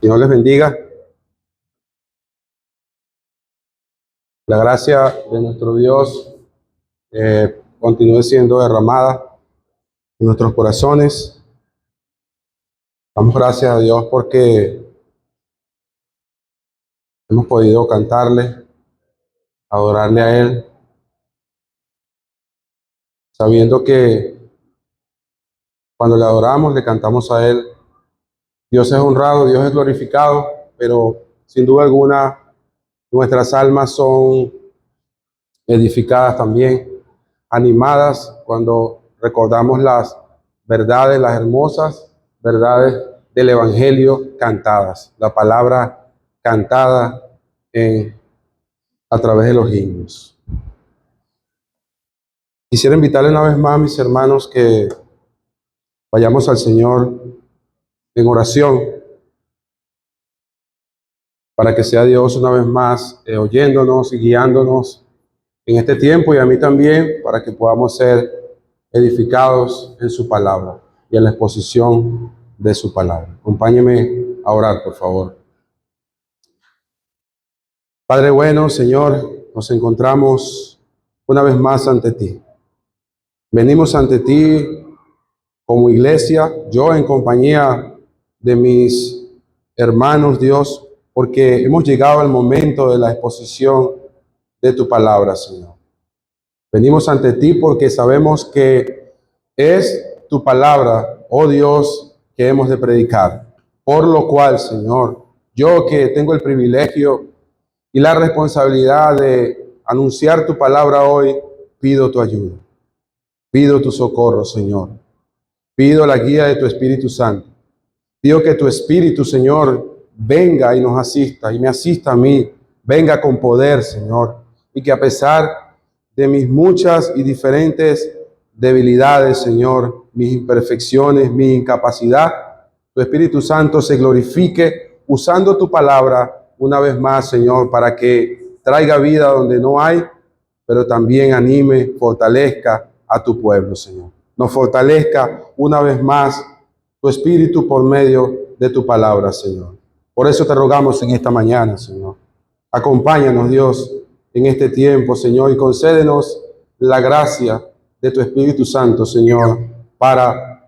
Señor les bendiga. La gracia de nuestro Dios continúe siendo derramada en nuestros corazones. Damos gracias a Dios porque hemos podido cantarle, adorarle a Él, sabiendo que cuando le adoramos, le cantamos a Él, Dios es honrado, Dios es glorificado, pero sin duda alguna nuestras almas son edificadas también, animadas cuando recordamos las verdades, las hermosas verdades del Evangelio cantadas, la palabra cantada a través de los himnos. Quisiera invitarle una vez más, mis hermanos, que vayamos al Señor en oración para que sea Dios una vez más oyéndonos y guiándonos en este tiempo, y a mí también, para que podamos ser edificados en su palabra y en la exposición de su palabra. Acompáñeme a orar, por favor. Padre bueno, Señor, nos encontramos una vez más ante ti. Venimos ante ti como iglesia, yo en compañía de mis hermanos, Dios, porque hemos llegado al momento de la exposición de tu palabra, Señor. Venimos ante ti porque sabemos que es tu palabra, oh Dios, que hemos de predicar. Por lo cual, Señor, yo que tengo el privilegio y la responsabilidad de anunciar tu palabra hoy, pido tu ayuda, pido tu socorro, Señor. Pido la guía de tu Espíritu Santo. Pido que tu Espíritu, Señor, venga y nos asista, y me asista a mí. Venga con poder, Señor, y que a pesar de mis muchas y diferentes debilidades, Señor, mis imperfecciones, mi incapacidad, tu Espíritu Santo se glorifique usando tu palabra una vez más, Señor, para que traiga vida donde no hay, pero también anime, fortalezca a tu pueblo, Señor. Nos fortalezca una vez más tu Espíritu por medio de tu palabra, Señor. Por eso te rogamos en esta mañana, Señor. Acompáñanos, Dios, en este tiempo, Señor, y concédenos la gracia de tu Espíritu Santo, Señor, para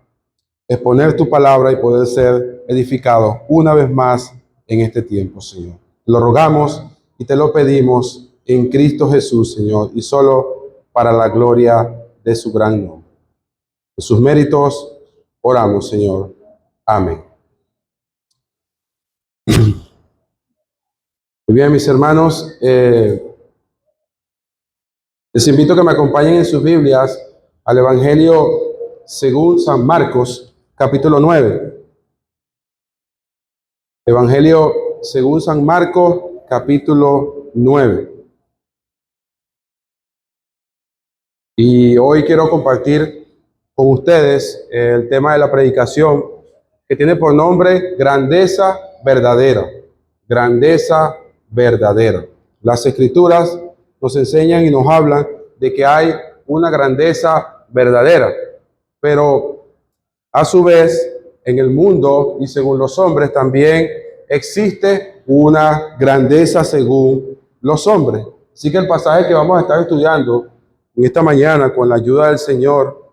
exponer tu palabra y poder ser edificados una vez más en este tiempo, Señor. Lo rogamos y te lo pedimos en Cristo Jesús, Señor, y solo para la gloria de su gran nombre. En sus méritos oramos, Señor. Amén. Muy bien, mis hermanos, les invito a que me acompañen en sus Biblias al Evangelio según San Marcos, capítulo 9. Evangelio según San Marcos, capítulo 9. Y hoy quiero compartir con ustedes el tema de la predicación, que tiene por nombre Grandeza Verdadera. Grandeza Verdadera. Las Escrituras nos enseñan y nos hablan de que hay una grandeza verdadera, pero a su vez en el mundo y según los hombres también existe una grandeza según los hombres. Así que el pasaje que vamos a estar estudiando en esta mañana con la ayuda del Señor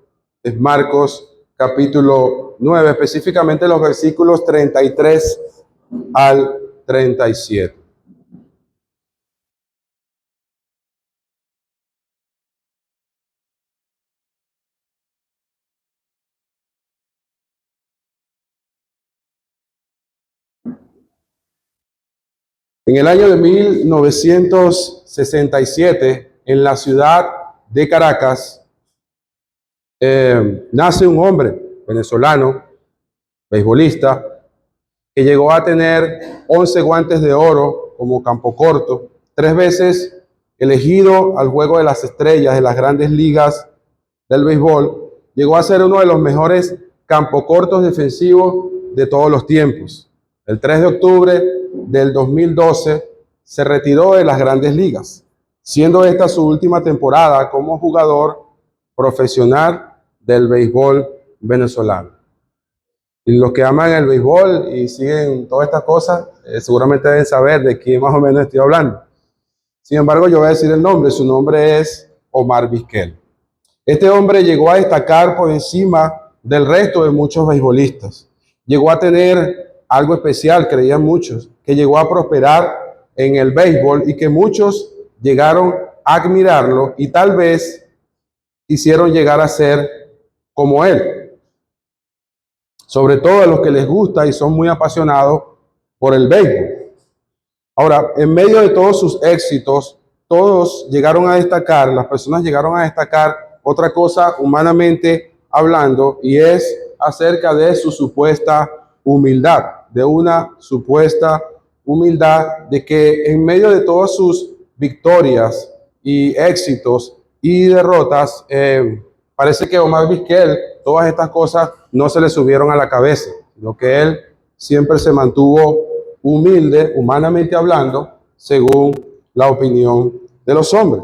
es Marcos capítulo 9, específicamente los versículos 33 al 37. En el año de 1967, en la ciudad de Caracas, nace un hombre venezolano, beisbolista, que llegó a tener 11 guantes de oro como campo corto, 3 veces elegido al Juego de las Estrellas de las Grandes Ligas del béisbol. Llegó a ser uno de los mejores campo cortos defensivos de todos los tiempos. El 3 de octubre del 2012 se retiró de las Grandes Ligas, siendo esta su última temporada como jugador profesional del béisbol venezolano. Y los que aman el béisbol y siguen todas estas cosas, seguramente deben saber de quién más o menos estoy hablando. Sin embargo, yo voy a decir el nombre. Su nombre es Omar Vizquel. Este hombre llegó a destacar por encima del resto de muchos beisbolistas. Llegó a tener algo especial, creían muchos, que llegó a prosperar en el béisbol y que muchos llegaron a admirarlo y tal vez hicieron llegar a ser como él. Sobre todo a los que les gusta y son muy apasionados por el béisbol. Ahora, en medio de todos sus éxitos, todos llegaron a destacar, las personas llegaron a destacar otra cosa humanamente hablando, y es acerca de su supuesta humildad, de una supuesta humildad, de que en medio de todas sus victorias y éxitos y derrotas, parece que Omar Vizquel, todas estas cosas no se le subieron a la cabeza, sino que él siempre se mantuvo humilde, humanamente hablando, según la opinión de los hombres.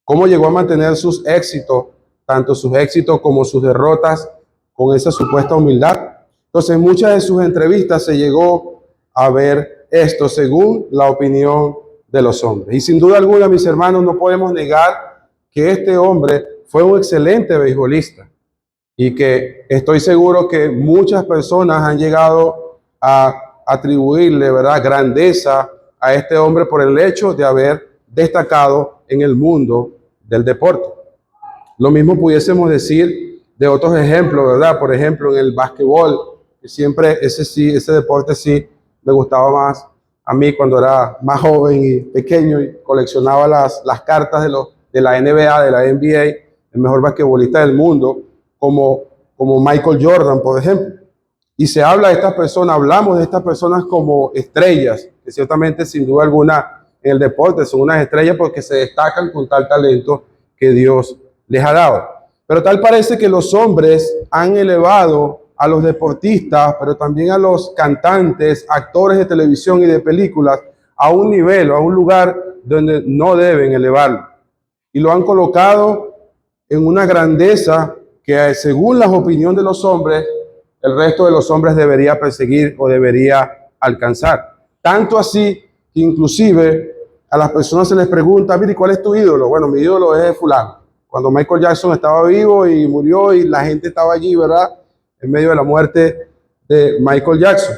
¿Cómo llegó a mantener sus éxitos, tanto sus éxitos como sus derrotas, con esa supuesta humildad? Entonces, en muchas de sus entrevistas se llegó a ver esto según la opinión de los hombres. Y sin duda alguna, mis hermanos, no podemos negar que este hombre fue un excelente beisbolista y que estoy seguro que muchas personas han llegado a atribuirle, ¿verdad?, grandeza a este hombre por el hecho de haber destacado en el mundo del deporte. Lo mismo pudiésemos decir de otros ejemplos, ¿verdad? Por ejemplo, en el básquetbol, que siempre ese deporte sí me gustaba más a mí cuando era más joven y pequeño y coleccionaba las cartas de la NBA, de la NBA, el mejor basquetbolista del mundo, como Michael Jordan, por ejemplo. Y se habla de estas personas, hablamos de estas personas como estrellas, que ciertamente sin duda alguna en el deporte son unas estrellas porque se destacan con tal talento que Dios les ha dado. Pero tal parece que los hombres han elevado a los deportistas, pero también a los cantantes, actores de televisión y de películas, a un nivel, a un lugar donde no deben elevarlo. Y lo han colocado en una grandeza que, según la opinión de los hombres, el resto de los hombres debería perseguir o debería alcanzar. Tanto así que inclusive a las personas se les pregunta, mire, ¿cuál es tu ídolo? Bueno, mi ídolo es fulano. Cuando Michael Jackson estaba vivo y murió y la gente estaba allí, ¿verdad?, en medio de la muerte de Michael Jackson.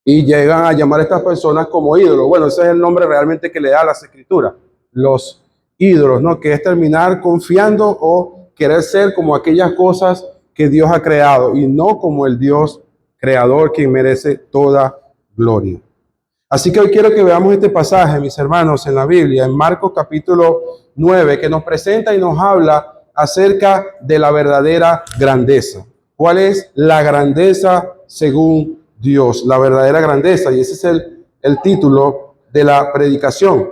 Y llegan a llamar a estas personas como ídolos. Bueno, ese es el nombre realmente que le da a las escrituras, los ídolos, ¿no? Que es terminar confiando o querer ser como aquellas cosas que Dios ha creado y no como el Dios creador, quien merece toda gloria. Así que hoy quiero que veamos este pasaje, mis hermanos, en la Biblia, en Marcos capítulo 9, que nos presenta y nos habla acerca de la verdadera grandeza. ¿Cuál es la grandeza según Dios? La verdadera grandeza, y ese es el título de la predicación.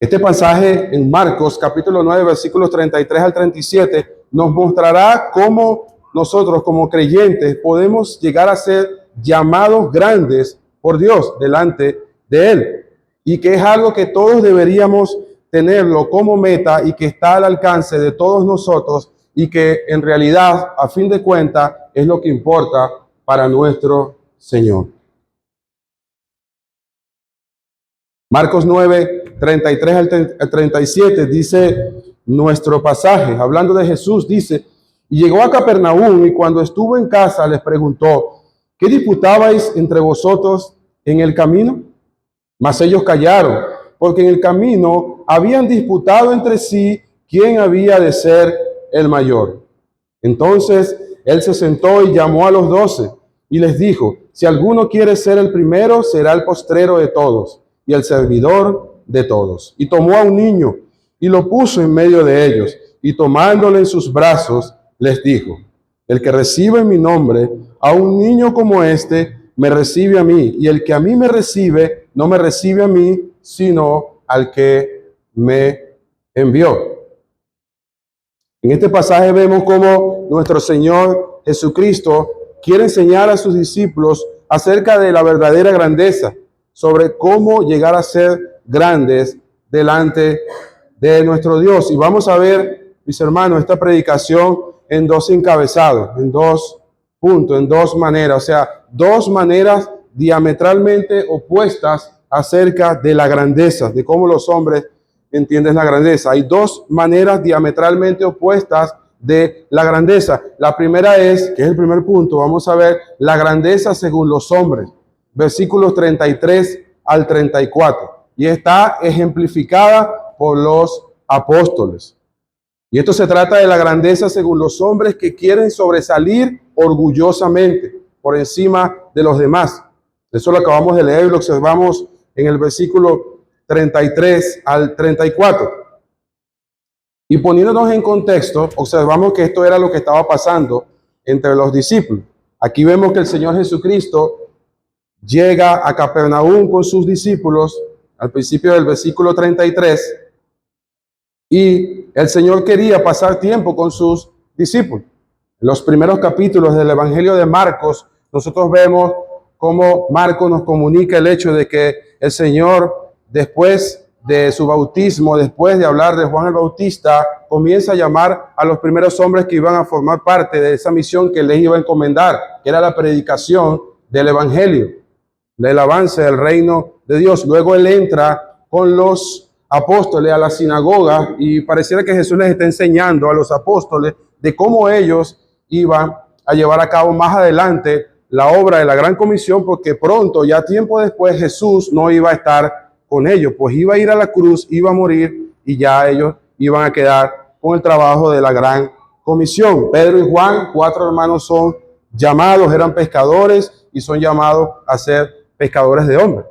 Este pasaje en Marcos capítulo 9, versículos 33 al 37, nos mostrará cómo nosotros como creyentes podemos llegar a ser llamados grandes por Dios delante de Él, y que es algo que todos deberíamos tenerlo como meta y que está al alcance de todos nosotros y que en realidad, a fin de cuentas, es lo que importa para nuestro Señor. Marcos 9, 33 al 37 dice nuestro pasaje, hablando de Jesús, dice, y llegó a Capernaum y cuando estuvo en casa les preguntó, ¿qué disputabais entre vosotros en el camino? Mas ellos callaron, porque en el camino habían disputado entre sí quién había de ser el mayor. Entonces él se sentó y llamó a los 12 y les dijo, si alguno quiere ser el primero, será el postrero de todos y el servidor de todos. Y tomó a un niño y lo puso en medio de ellos, y tomándole en sus brazos, les dijo, el que recibe en mi nombre a un niño como este, me recibe a mí, y el que a mí me recibe, no me recibe a mí, sino al que me envió. En este pasaje vemos cómo nuestro Señor Jesucristo quiere enseñar a sus discípulos acerca de la verdadera grandeza, sobre cómo llegar a ser grandes delante de nuestro Dios. Y vamos a ver, mis hermanos, esta predicación en dos encabezados, en dos punto, en dos maneras, o sea, dos maneras diametralmente opuestas acerca de la grandeza, de cómo los hombres entienden la grandeza. Hay dos maneras diametralmente opuestas de la grandeza. La primera es, que es el primer punto, vamos a ver la grandeza según los hombres, versículos 33 al 34, y está ejemplificada por los apóstoles. Y esto se trata de la grandeza según los hombres que quieren sobresalir orgullosamente por encima de los demás. Eso lo acabamos de leer y lo observamos en el versículo 33 al 34. Y poniéndonos en contexto, observamos que esto era lo que estaba pasando entre los discípulos. Aquí vemos que el Señor Jesucristo llega a Capernaum con sus discípulos al principio del versículo 33, y el Señor quería pasar tiempo con sus discípulos. En los primeros capítulos del Evangelio de Marcos, nosotros vemos cómo Marcos nos comunica el hecho de que el Señor, después de su bautismo, después de hablar de Juan el Bautista, comienza a llamar a los primeros hombres que iban a formar parte de esa misión que les iba a encomendar, que era la predicación del Evangelio, del avance del reino de Dios. Luego él entra con los apóstoles a la sinagoga y pareciera que Jesús les está enseñando a los apóstoles de cómo ellos iban a llevar a cabo más adelante la obra de la gran comisión, porque pronto, ya tiempo después, Jesús no iba a estar con ellos, pues iba a ir a la cruz, iba a morir y ya ellos iban a quedar con el trabajo de la gran comisión. Pedro y Juan, 4 hermanos, son llamados, eran pescadores y son llamados a ser pescadores de hombres.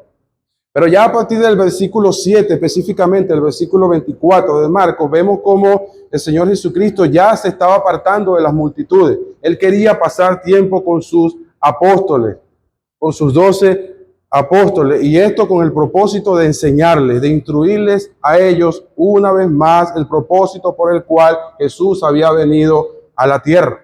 Pero ya a partir del versículo 7, específicamente el versículo 24 de Marcos, vemos cómo el Señor Jesucristo ya se estaba apartando de las multitudes. Él quería pasar tiempo con sus apóstoles, con sus 12 apóstoles, y esto con el propósito de enseñarles, de instruirles a ellos una vez más el propósito por el cual Jesús había venido a la tierra.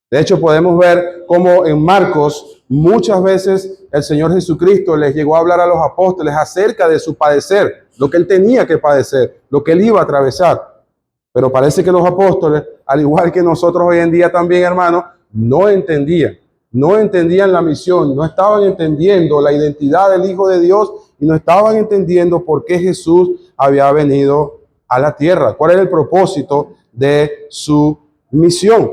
De hecho, podemos ver cómo en Marcos muchas veces el Señor Jesucristo les llegó a hablar a los apóstoles acerca de su padecer, lo que él tenía que padecer, lo que él iba a atravesar. Pero parece que los apóstoles, al igual que nosotros hoy en día también, hermanos, no entendían la misión, no estaban entendiendo la identidad del Hijo de Dios y no estaban entendiendo por qué Jesús había venido a la tierra, cuál era el propósito de su misión.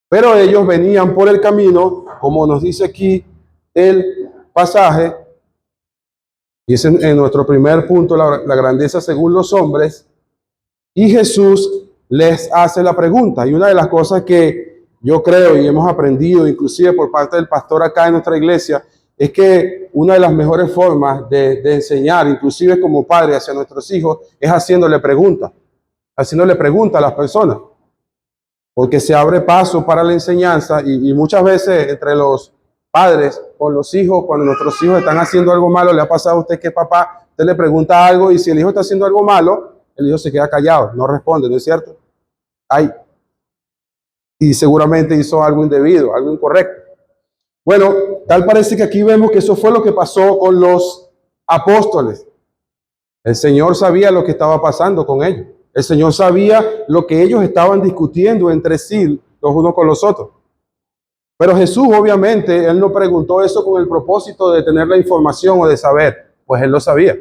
Pero ellos venían por el camino, como nos dice aquí el pasaje, y es en nuestro primer punto, la grandeza según los hombres, y Jesús les hace la pregunta. Y una de las cosas que yo creo y hemos aprendido, inclusive por parte del pastor acá en nuestra iglesia, es que una de las mejores formas de enseñar, inclusive como padre hacia nuestros hijos, es haciéndole preguntas a las personas. Porque se abre paso para la enseñanza y muchas veces entre los padres con los hijos, cuando nuestros hijos están haciendo algo malo, le ha pasado a usted que papá, usted le pregunta algo y si el hijo está haciendo algo malo, el hijo se queda callado, no responde, ¿no es cierto? Y seguramente hizo algo indebido, algo incorrecto. Bueno, tal parece que aquí vemos que eso fue lo que pasó con los apóstoles. El Señor sabía lo que estaba pasando con ellos. El Señor sabía lo que ellos estaban discutiendo entre sí, los unos con los otros. Pero Jesús, obviamente, él no preguntó eso con el propósito de tener la información o de saber, pues él lo sabía.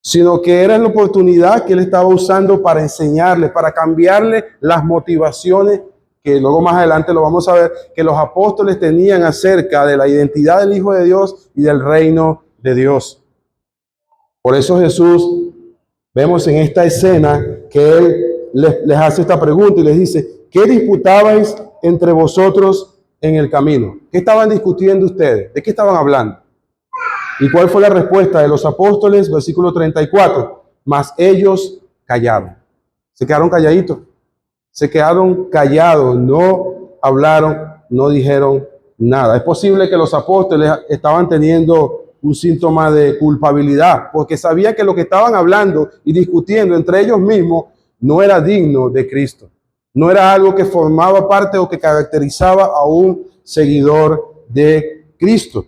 Sino que era la oportunidad que él estaba usando para enseñarles, para cambiarle las motivaciones, que luego más adelante lo vamos a ver, que los apóstoles tenían acerca de la identidad del Hijo de Dios y del reino de Dios. Por eso Jesús, vemos en esta escena que él les hace esta pregunta y les dice, ¿qué disputabais entre vosotros en el camino? ¿Qué estaban discutiendo ustedes? ¿De qué estaban hablando? ¿Y cuál fue la respuesta de los apóstoles? Versículo 34. Mas ellos callaron. Se quedaron calladitos. Se quedaron callados. No hablaron, no dijeron nada. Es posible que los apóstoles estaban teniendo un síntoma de culpabilidad, porque sabían que lo que estaban hablando y discutiendo entre ellos mismos no era digno de Cristo. No era algo que formaba parte o que caracterizaba a un seguidor de Cristo.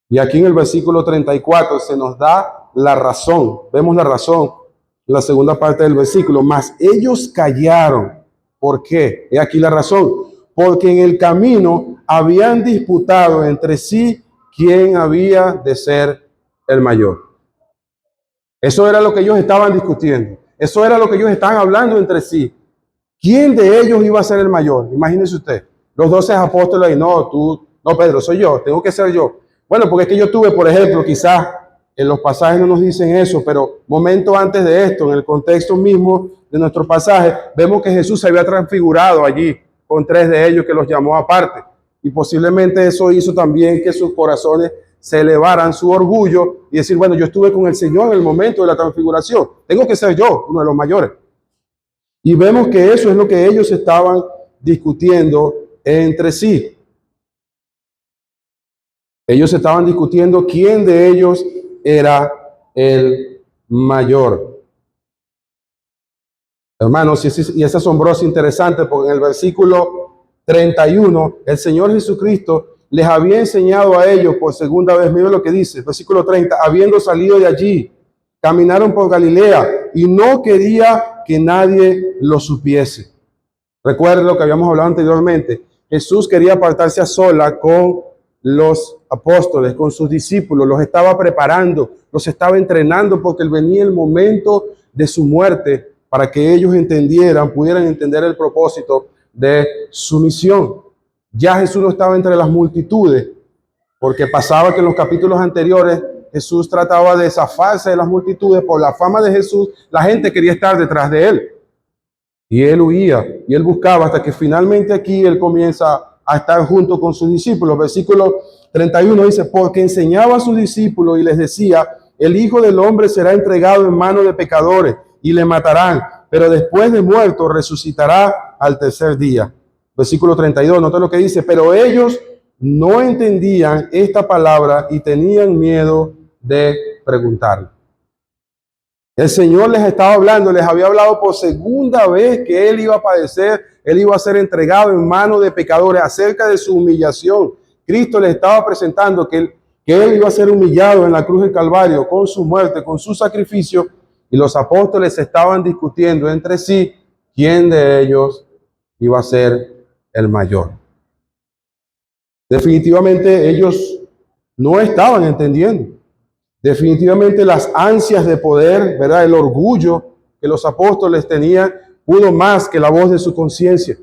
Y aquí en el versículo 34 se nos da la razón. Vemos la razón en la segunda parte del versículo. Mas ellos callaron ¿Por qué? He aquí la razón. Porque en el camino habían disputado entre sí quién había de ser el mayor. Eso era lo que ellos estaban discutiendo. Eso era lo que ellos estaban hablando entre sí. ¿Quién de ellos iba a ser el mayor? Imagínese usted. Los 12 apóstoles, y no, tú, no, Pedro, soy yo, tengo que ser yo. Bueno, porque es que yo tuve, por ejemplo, quizás en los pasajes no nos dicen eso, pero momento antes de esto, en el contexto mismo de nuestro pasaje, vemos que Jesús se había transfigurado allí con 3 de ellos que los llamó aparte. Y posiblemente eso hizo también que sus corazones se elevaran su orgullo y decir, bueno, yo estuve con el Señor en el momento de la transfiguración. Tengo que ser yo, uno de los mayores. Y vemos que eso es lo que ellos estaban discutiendo entre sí. Ellos estaban discutiendo quién de ellos era el mayor. Hermanos, y es asombroso, interesante, porque en el versículo 31, el Señor Jesucristo les había enseñado a ellos por segunda vez. Miren lo que dice, versículo 30, habiendo salido de allí, caminaron por Galilea y no quería que nadie lo supiese. Recuerden lo que habíamos hablado anteriormente. Jesús quería apartarse a sola con los apóstoles, con sus discípulos, los estaba preparando, los estaba entrenando porque venía el momento de su muerte para que ellos entendieran, pudieran entender el propósito de su misión. Ya Jesús no estaba entre las multitudes, porque pasaba que en los capítulos anteriores Jesús trataba de zafarse de las multitudes por la fama de Jesús. La gente quería estar detrás de él. Y él huía, y él buscaba hasta que finalmente aquí él comienza a estar junto con sus discípulos. Versículo 31 dice, porque enseñaba a sus discípulos y les decía, el Hijo del Hombre será entregado en manos de pecadores y le matarán, pero después de muerto resucitará al tercer día. Versículo 32, nota lo que dice, pero ellos no entendían esta palabra y tenían miedo de preguntarle. El Señor les estaba hablando, les había hablado por segunda vez que Él iba a padecer, Él iba a ser entregado en manos de pecadores acerca de su humillación. Cristo les estaba presentando que Él iba a ser humillado en la cruz del Calvario con su muerte, con su sacrificio, y los apóstoles estaban discutiendo entre sí quién de ellos iba a ser el mayor. Definitivamente ellos no estaban entendiendo. Definitivamente las ansias de poder, ¿verdad? El orgullo que los apóstoles tenían pudo más que la voz de su conciencia.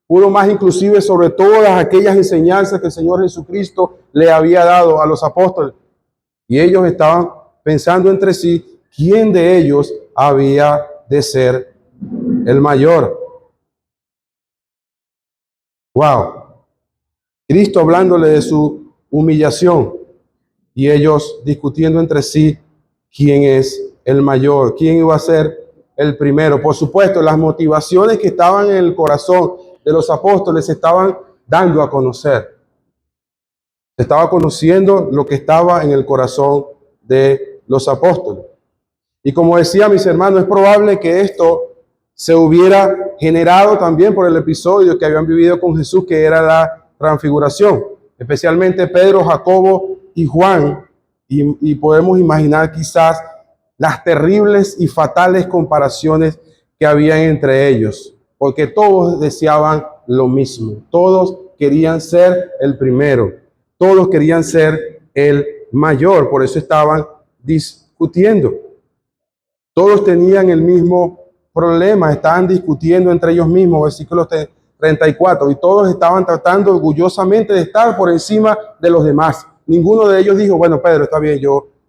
Pudo más inclusive sobre todas aquellas enseñanzas que el Señor Jesucristo le había dado a los apóstoles. Y ellos estaban pensando entre sí quién de ellos había de ser el mayor. Wow. Cristo hablándole de su humillación. Y ellos discutiendo entre sí quién es el mayor, quién iba a ser el primero. Por supuesto, las motivaciones que estaban en el corazón de los apóstoles se estaban dando a conocer. Se estaba conociendo lo que estaba en el corazón de los apóstoles. Y como decía mis hermanos, es probable que esto se hubiera generado también por el episodio que habían vivido con Jesús, que era la transfiguración. Especialmente Pedro, Jacobo y Juan, y podemos imaginar quizás las terribles y fatales comparaciones que habían entre ellos, porque todos deseaban lo mismo, todos querían ser el primero, todos querían ser el mayor, por eso estaban discutiendo. Todos tenían el mismo problema, estaban discutiendo entre ellos mismos, versículo 34, y todos estaban tratando orgullosamente de estar por encima de los demás. Ninguno de ellos dijo, bueno, Pedro, está bien,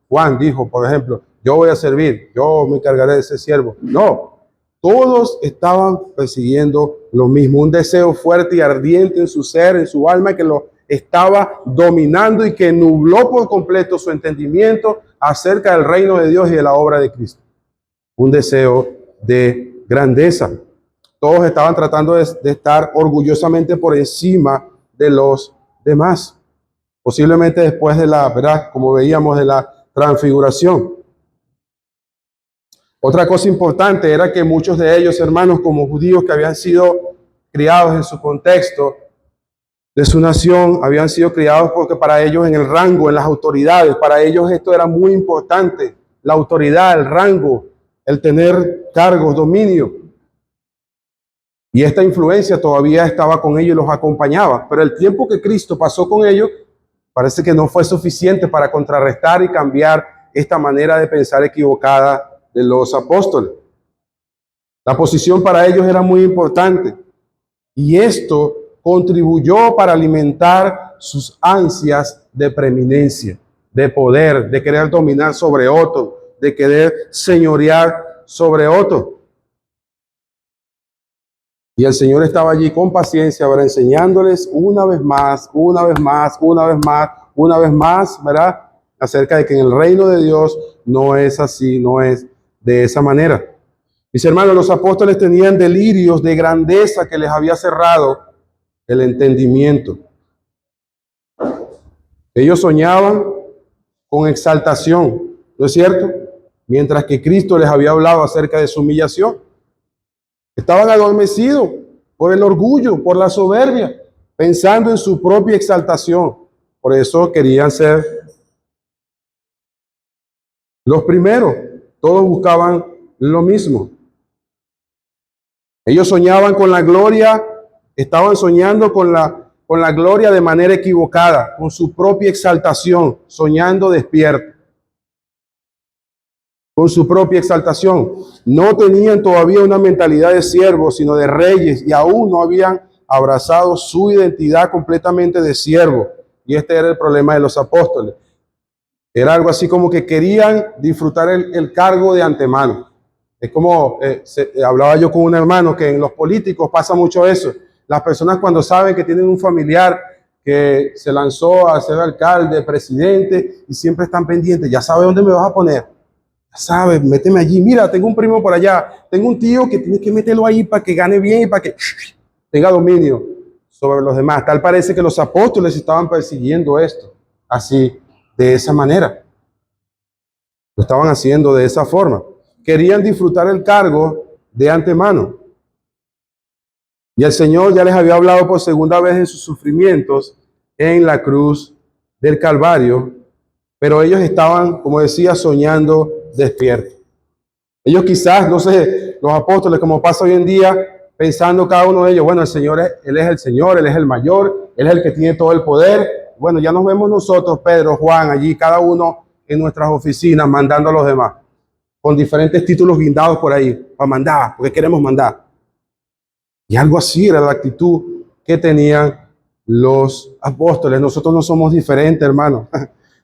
Juan dijo, por ejemplo, yo voy a servir, yo me encargaré de ser siervo. No, todos estaban persiguiendo lo mismo, un deseo fuerte y ardiente en su ser, en su alma, que lo estaba dominando y que nubló por completo su entendimiento acerca del reino de Dios y de la obra de Cristo. Un deseo de grandeza. Todos estaban tratando de estar orgullosamente por encima de los demás. Posiblemente después de la, ¿verdad? Como veíamos, de la transfiguración. Otra cosa importante era que muchos de ellos, hermanos, como judíos que habían sido criados en su contexto de su nación, habían sido criados porque para ellos en el rango, en las autoridades, para ellos esto era muy importante. La autoridad, el rango, el tener cargos, dominio. Y esta influencia todavía estaba con ellos y los acompañaba. Pero el tiempo que Cristo pasó con ellos parece que no fue suficiente para contrarrestar y cambiar esta manera de pensar equivocada de los apóstoles. La posición para ellos era muy importante y esto contribuyó para alimentar sus ansias de preeminencia, de poder, de querer dominar sobre otro, de querer señorear sobre otro. Y el Señor estaba allí con paciencia, ¿verdad? Enseñándoles una vez más, una vez más, una vez más, una vez más, ¿verdad? Acerca de que en el reino de Dios no es así, no es de esa manera. Mis hermanos, los apóstoles tenían delirios de grandeza que les había cerrado el entendimiento. Ellos soñaban con exaltación, ¿no es cierto? Mientras que Cristo les había hablado acerca de su humillación. Estaban adormecidos por el orgullo, por la soberbia, pensando en su propia exaltación. Por eso querían ser los primeros. Todos buscaban lo mismo. Ellos soñaban con la gloria, estaban soñando con la gloria de manera equivocada, con su propia exaltación, soñando despierto. Con su propia exaltación. No tenían todavía una mentalidad de siervos, sino de reyes, y aún no habían abrazado su identidad completamente de siervo. Y este era el problema de los apóstoles. Era algo así como que querían disfrutar el cargo de antemano. Es como, hablaba yo con un hermano que en los políticos pasa mucho eso. Las personas cuando saben que tienen un familiar que se lanzó a ser alcalde, presidente, y siempre están pendientes, ya sabe dónde me vas a poner. ¿Sabes? Méteme allí. Mira, tengo un primo por allá. Tengo un tío que tienes que meterlo ahí para que gane bien y para que tenga dominio sobre los demás. Tal parece que los apóstoles estaban persiguiendo esto. Así, de esa manera. Lo estaban haciendo de esa forma. Querían disfrutar el cargo de antemano. Y el Señor ya les había hablado por segunda vez en sus sufrimientos en la cruz del Calvario. Pero ellos estaban, como decía, soñando despiertos. Ellos quizás, no sé, los apóstoles, como pasa hoy en día, pensando cada uno de ellos, bueno, el Señor, Él es el Señor, Él es el mayor, Él es el que tiene todo el poder. Bueno, ya nos vemos nosotros, Pedro, Juan, allí, cada uno en nuestras oficinas, mandando a los demás, con diferentes títulos guindados por ahí, para mandar, porque queremos mandar. Y algo así era la actitud que tenían los apóstoles. Nosotros no somos diferentes, hermano.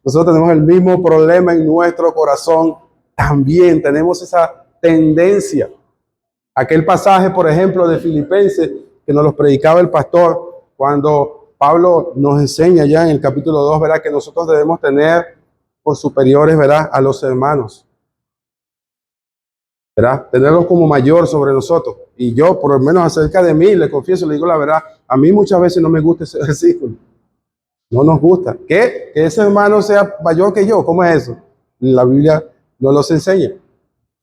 Nosotros tenemos el mismo problema en nuestro corazón. También tenemos esa tendencia. Aquel pasaje, por ejemplo, de Filipenses, que nos lo predicaba el pastor, cuando Pablo nos enseña ya en el capítulo 2, ¿verdad? Que nosotros debemos tener por superiores, ¿verdad? A los hermanos, ¿verdad? Tenerlos como mayor sobre nosotros. Y yo, por lo menos acerca de mí, le confieso, le digo la verdad, a mí muchas veces no me gusta ese versículo. No nos gusta. ¿Qué? Que ese hermano sea mayor que yo. ¿Cómo es eso? La Biblia no nos enseña.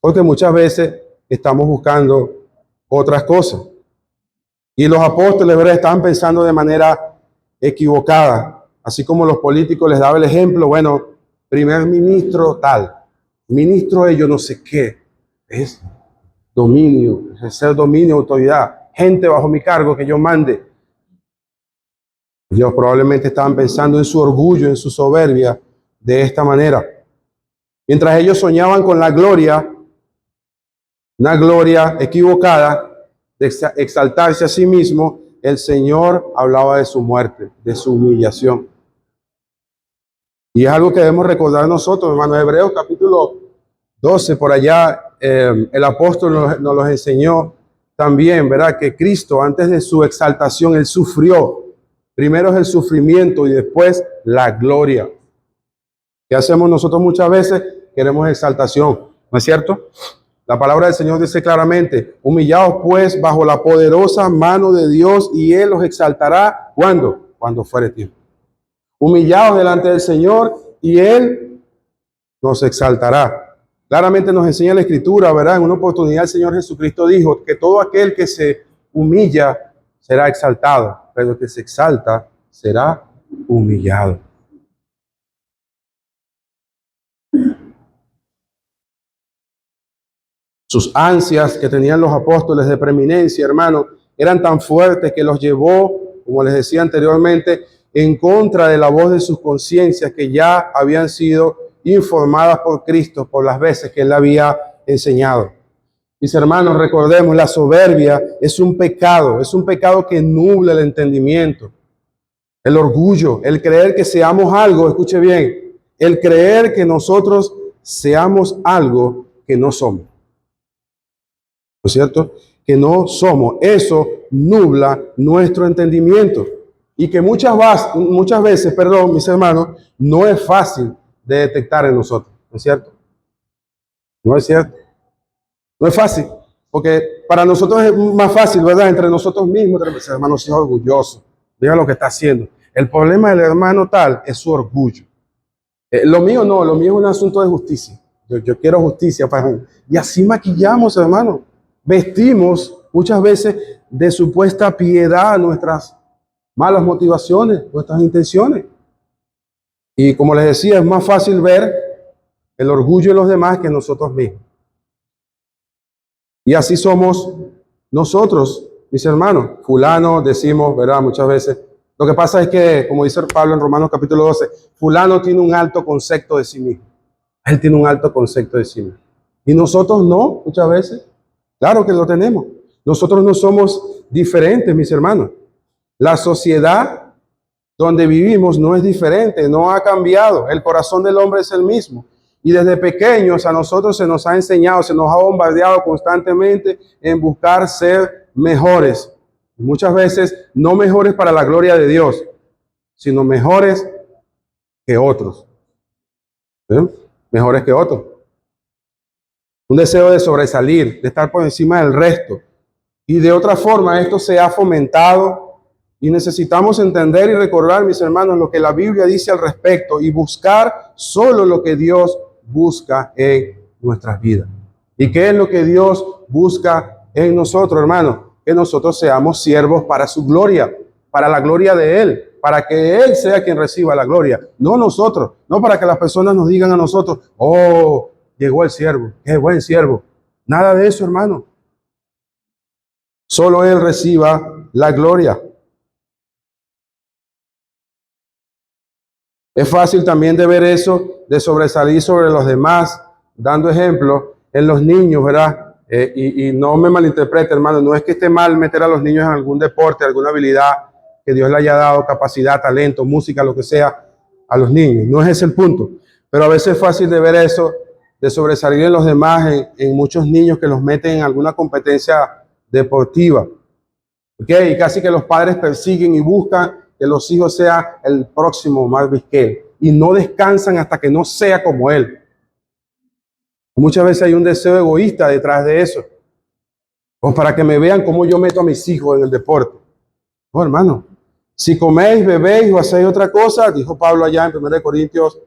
Porque muchas veces estamos buscando otras cosas. Y los apóstoles, ¿verdad? Estaban pensando de manera equivocada. Así como los políticos les daba el ejemplo, bueno, primer ministro tal, ministro de yo no sé qué. Es dominio, ejercer dominio, autoridad. Gente bajo mi cargo que yo mande. Ellos probablemente estaban pensando en su orgullo, en su soberbia, de esta manera. Mientras ellos soñaban con la gloria, una gloria equivocada, de exaltarse a sí mismo, el Señor hablaba de su muerte, de su humillación. Y es algo que debemos recordar nosotros, hermanos. Hebreos capítulo 12, por allá, el apóstol nos los enseñó también, ¿verdad? Que Cristo, antes de su exaltación, Él sufrió. Primero es el sufrimiento y después la gloria. ¿Qué hacemos nosotros muchas veces? Queremos exaltación, ¿no es cierto? La palabra del Señor dice claramente, humillaos pues bajo la poderosa mano de Dios y Él los exaltará. ¿Cuándo? Cuando fuere tiempo. Humillaos delante del Señor y Él nos exaltará. Claramente nos enseña la Escritura, ¿verdad? En una oportunidad el Señor Jesucristo dijo que todo aquel que se humilla será exaltado, pero el que se exalta será humillado. Sus ansias que tenían los apóstoles de preeminencia, hermano, eran tan fuertes que los llevó, como les decía anteriormente, en contra de la voz de sus conciencias que ya habían sido informadas por Cristo por las veces que Él había enseñado. Mis hermanos, recordemos, la soberbia es un pecado que nubla el entendimiento. El orgullo, el creer que seamos algo, escuche bien, el creer que nosotros seamos algo que no somos. ¿No es cierto? Que no somos. Eso nubla nuestro entendimiento. Y que muchas veces, mis hermanos, no es fácil de detectar en nosotros. ¿No es cierto? ¿No es cierto? No es fácil. Porque para nosotros es más fácil, ¿verdad? Entre nosotros mismos, ese hermano sea orgulloso. Diga lo que está haciendo. El problema del hermano tal es su orgullo. Lo mío no, lo mío es un asunto de justicia. Yo quiero justicia para mí. Y así maquillamos, hermano. Vestimos muchas veces de supuesta piedad nuestras malas motivaciones, nuestras intenciones. Y como les decía, es más fácil ver el orgullo de los demás que nosotros mismos. Y así somos nosotros, mis hermanos. Fulano, decimos, ¿verdad? Muchas veces. Lo que pasa es que, como dice Pablo en Romanos capítulo 12, fulano tiene un alto concepto de sí mismo. Él tiene un alto concepto de sí mismo. Y nosotros no, muchas veces. Claro que lo tenemos. Nosotros no somos diferentes, mis hermanos. La sociedad donde vivimos no es diferente, no ha cambiado. El corazón del hombre es el mismo. Y desde pequeños a nosotros se nos ha enseñado, se nos ha bombardeado constantemente en buscar ser mejores. Muchas veces no mejores para la gloria de Dios, sino mejores que otros. ¿Sí? Mejores que otros. Un deseo de sobresalir, de estar por encima del resto. Y de otra forma esto se ha fomentado y necesitamos entender y recordar, mis hermanos, lo que la Biblia dice al respecto y buscar solo lo que Dios busca en nuestras vidas. ¿Y qué es lo que Dios busca en nosotros, hermanos? Que nosotros seamos siervos para su gloria, para la gloria de Él, para que Él sea quien reciba la gloria, no nosotros, no para que las personas nos digan a nosotros, oh, llegó el siervo, qué buen siervo. Nada de eso, hermano. Solo Él reciba la gloria. Es fácil también de ver eso, de sobresalir sobre los demás, dando ejemplo en los niños, ¿verdad? Y no me malinterprete, hermano, no es que esté mal meter a los niños en algún deporte, alguna habilidad que Dios le haya dado, capacidad, talento, música, lo que sea, a los niños. No es ese el punto. Pero a veces es fácil de ver eso, de sobresalir en los demás, en muchos niños que los meten en alguna competencia deportiva. ¿Okay? Y casi que los padres persiguen y buscan que los hijos sean el próximo Marvis que él. Y no descansan hasta que no sea como él. Muchas veces hay un deseo egoísta detrás de eso. O para que me vean cómo yo meto a mis hijos en el deporte. No, hermano. Si coméis, bebéis o hacéis otra cosa, dijo Pablo allá en 1 Corintios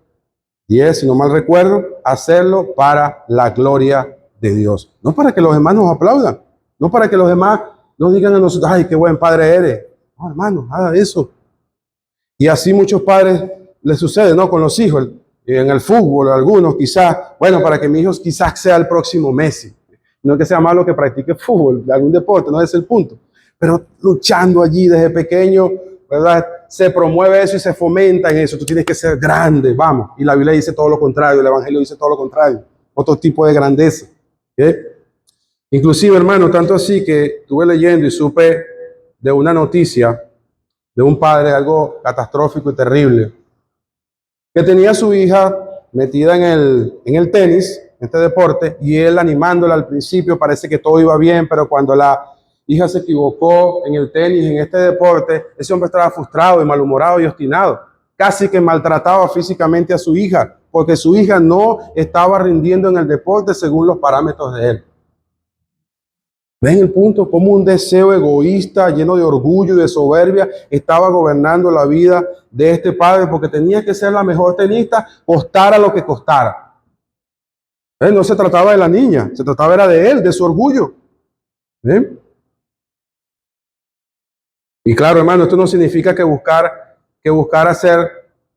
10, si no mal recuerdo, hacerlo para la gloria de Dios. No para que los demás nos aplaudan. No para que los demás nos digan a nosotros, ay, qué buen padre eres. No, hermano, nada de eso. Y así muchos padres les sucede, ¿no? Con los hijos, en el fútbol, algunos quizás, bueno, para que mi hijo quizás sea el próximo Messi. No que sea malo que practique fútbol, de algún deporte, no es el punto. Pero luchando allí desde pequeño, ¿verdad? Se promueve eso y se fomenta en eso. Tú tienes que ser grande, vamos. Y la Biblia dice todo lo contrario, el Evangelio dice todo lo contrario. Otro tipo de grandeza. ¿Okay? Inclusive, hermano, tanto así que estuve leyendo y supe de una noticia de un padre, algo catastrófico y terrible, que tenía a su hija metida en el tenis, en este deporte, y él animándola al principio, parece que todo iba bien, pero cuando la hija se equivocó en el tenis, en este deporte, ese hombre estaba frustrado y malhumorado y obstinado, casi que maltrataba físicamente a su hija, porque su hija no estaba rindiendo en el deporte según los parámetros de él. ¿Ven el punto? Como un deseo egoísta, lleno de orgullo y de soberbia, estaba gobernando la vida de este padre porque tenía que ser la mejor tenista, costara lo que costara. No se trataba de la niña, se trataba era de él, de su orgullo. ¿Ven? Y claro, hermano, esto no significa que buscar hacer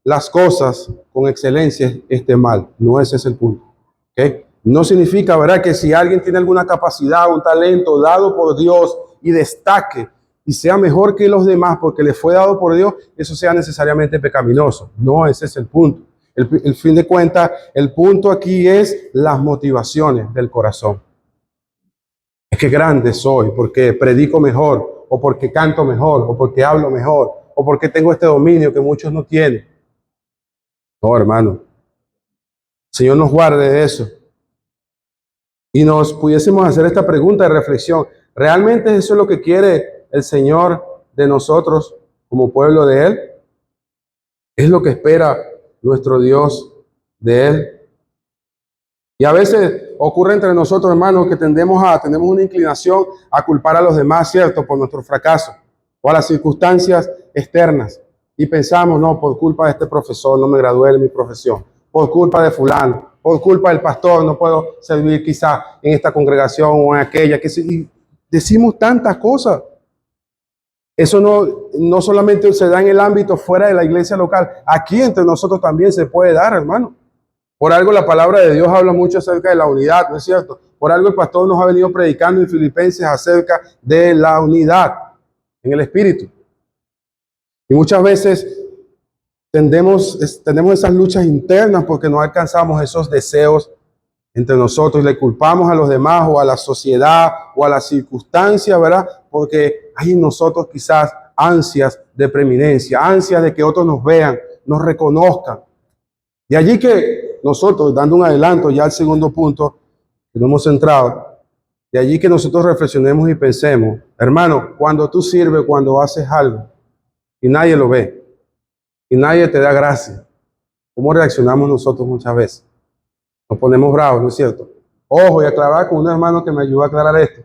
las cosas con excelencia esté mal. No ese es el punto. ¿Okay? No significa, ¿verdad?, que si alguien tiene alguna capacidad, un talento dado por Dios y destaque y sea mejor que los demás porque le fue dado por Dios, eso sea necesariamente pecaminoso. No, ese es el punto. El fin de cuentas, el punto aquí es las motivaciones del corazón. Es que grande soy porque predico mejor, o porque canto mejor, o porque hablo mejor, o porque tengo este dominio que muchos no tienen. No, hermano. El Señor nos guarde de eso. Y nos pudiésemos hacer esta pregunta de reflexión. ¿Realmente eso es lo que quiere el Señor de nosotros como pueblo de Él? ¿Es lo que espera nuestro Dios de Él? Y a veces ocurre entre nosotros, hermanos, que tenemos una inclinación a culpar a los demás, ¿cierto? Por nuestro fracaso o a las circunstancias externas. Y pensamos, no, por culpa de este profesor no me gradué de mi profesión. Por culpa de fulano, por culpa del pastor no puedo servir quizá en esta congregación o en aquella. Y decimos tantas cosas. Eso no solamente se da en el ámbito fuera de la iglesia local. Aquí entre nosotros también se puede dar, hermano. Por algo la palabra de Dios habla mucho acerca de la unidad, ¿no es cierto? Por algo el pastor nos ha venido predicando en Filipenses acerca de la unidad en el Espíritu. Y muchas veces tenemos esas luchas internas porque no alcanzamos esos deseos entre nosotros y le culpamos a los demás o a la sociedad o a las circunstancias, ¿verdad? Porque hay en nosotros quizás ansias de preeminencia, ansias de que otros nos vean, nos reconozcan. Y allí que nosotros, dando un adelanto ya al segundo punto que nos hemos centrado, de allí que nosotros reflexionemos y pensemos, hermano, cuando tú sirves, cuando haces algo y nadie lo ve y nadie te da gracia, ¿cómo reaccionamos nosotros muchas veces? Nos ponemos bravos, ¿no es cierto? Ojo, y aclarar con un hermano que me ayudó a aclarar esto,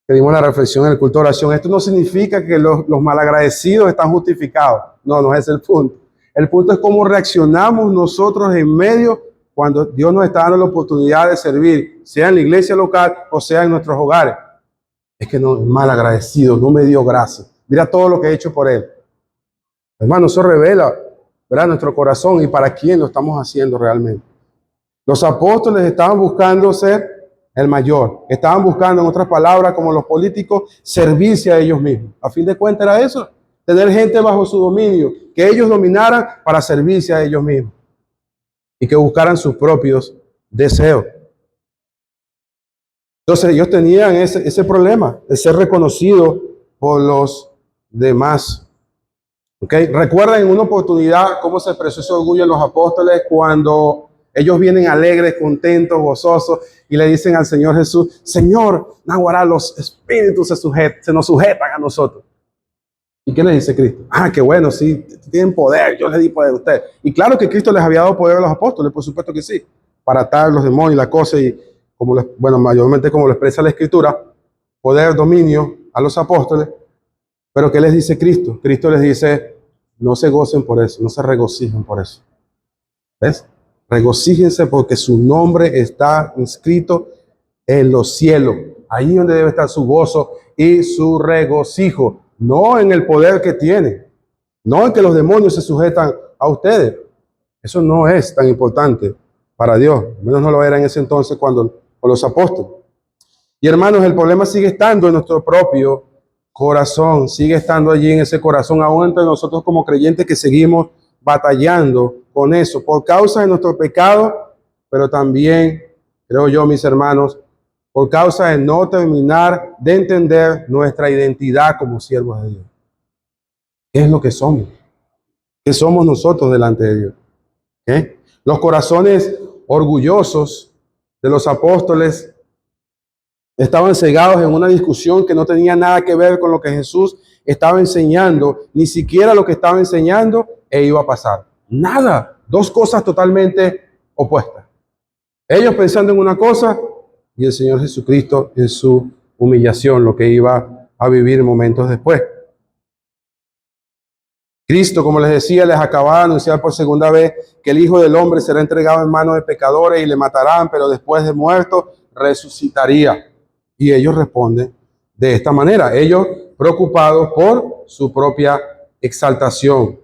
que dimos la reflexión en el culto de oración. Esto no significa que los malagradecidos están justificados. No es el punto. El punto es cómo reaccionamos nosotros en medio cuando Dios nos está dando la oportunidad de servir, sea en la iglesia local o sea en nuestros hogares. Es que no, mal agradecido, no me dio gracia. Mira todo lo que he hecho por él. Hermano, eso revela, ¿verdad?, nuestro corazón y para quién lo estamos haciendo realmente. Los apóstoles estaban buscando ser el mayor. Estaban buscando, en otras palabras, como los políticos, servirse a ellos mismos. A fin de cuentas era eso. Tener gente bajo su dominio, que ellos dominaran para servirse a ellos mismos y que buscaran sus propios deseos. Entonces ellos tenían ese problema de ser reconocidos por los demás. ¿Okay? Recuerden en una oportunidad cómo se expresó ese orgullo en los apóstoles cuando ellos vienen alegres, contentos, gozosos y le dicen al Señor Jesús, Señor, naguará, los espíritus se nos sujetan a nosotros. ¿Y qué les dice Cristo? Ah, qué bueno, sí, tienen poder, yo les di poder a ustedes. Y claro que Cristo les había dado poder a los apóstoles, por supuesto que sí, para atar los demonios y la cosa, y mayormente como lo expresa la Escritura, poder, dominio a los apóstoles. Pero ¿qué les dice Cristo? Cristo les dice, no se gocen por eso, no se regocijen por eso. ¿Ves? Regocíjense porque su nombre está inscrito en los cielos. Ahí donde debe estar su gozo y su regocijo. No en el poder que tiene, no en que los demonios se sujetan a ustedes. Eso no es tan importante para Dios. Al menos no lo era en ese entonces con los apóstoles. Y hermanos, el problema sigue estando en nuestro propio corazón, sigue estando allí en ese corazón, aún entre nosotros como creyentes que seguimos batallando con eso, por causa de nuestro pecado, pero también, creo yo, mis hermanos, por causa de no terminar de entender nuestra identidad como siervos de Dios. ¿Qué es lo que somos? ¿Qué somos nosotros delante de Dios? ¿Eh? Los corazones orgullosos de los apóstoles estaban cegados en una discusión que no tenía nada que ver con lo que Jesús estaba enseñando, ni siquiera lo que estaba enseñando iba a pasar. Nada, dos cosas totalmente opuestas. Ellos pensando en una cosa y el Señor Jesucristo en su humillación, lo que iba a vivir momentos después. Cristo, como les decía, les acababa de anunciar por segunda vez que el Hijo del Hombre será entregado en manos de pecadores y le matarán, pero después de muerto resucitaría. Y ellos responden de esta manera, ellos preocupados por su propia exaltación,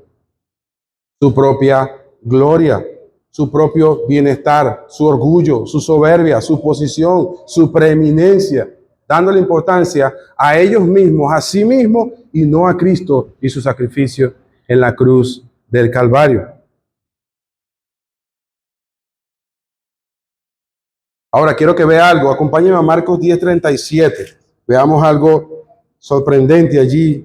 su propia gloria, su propio bienestar, su orgullo, su soberbia, su posición, su preeminencia. dándole importancia a ellos mismos, a sí mismos, y no a Cristo y su sacrificio en la cruz del Calvario. Ahora quiero que vea algo, acompáñenme a Marcos 10:37. Veamos algo sorprendente allí.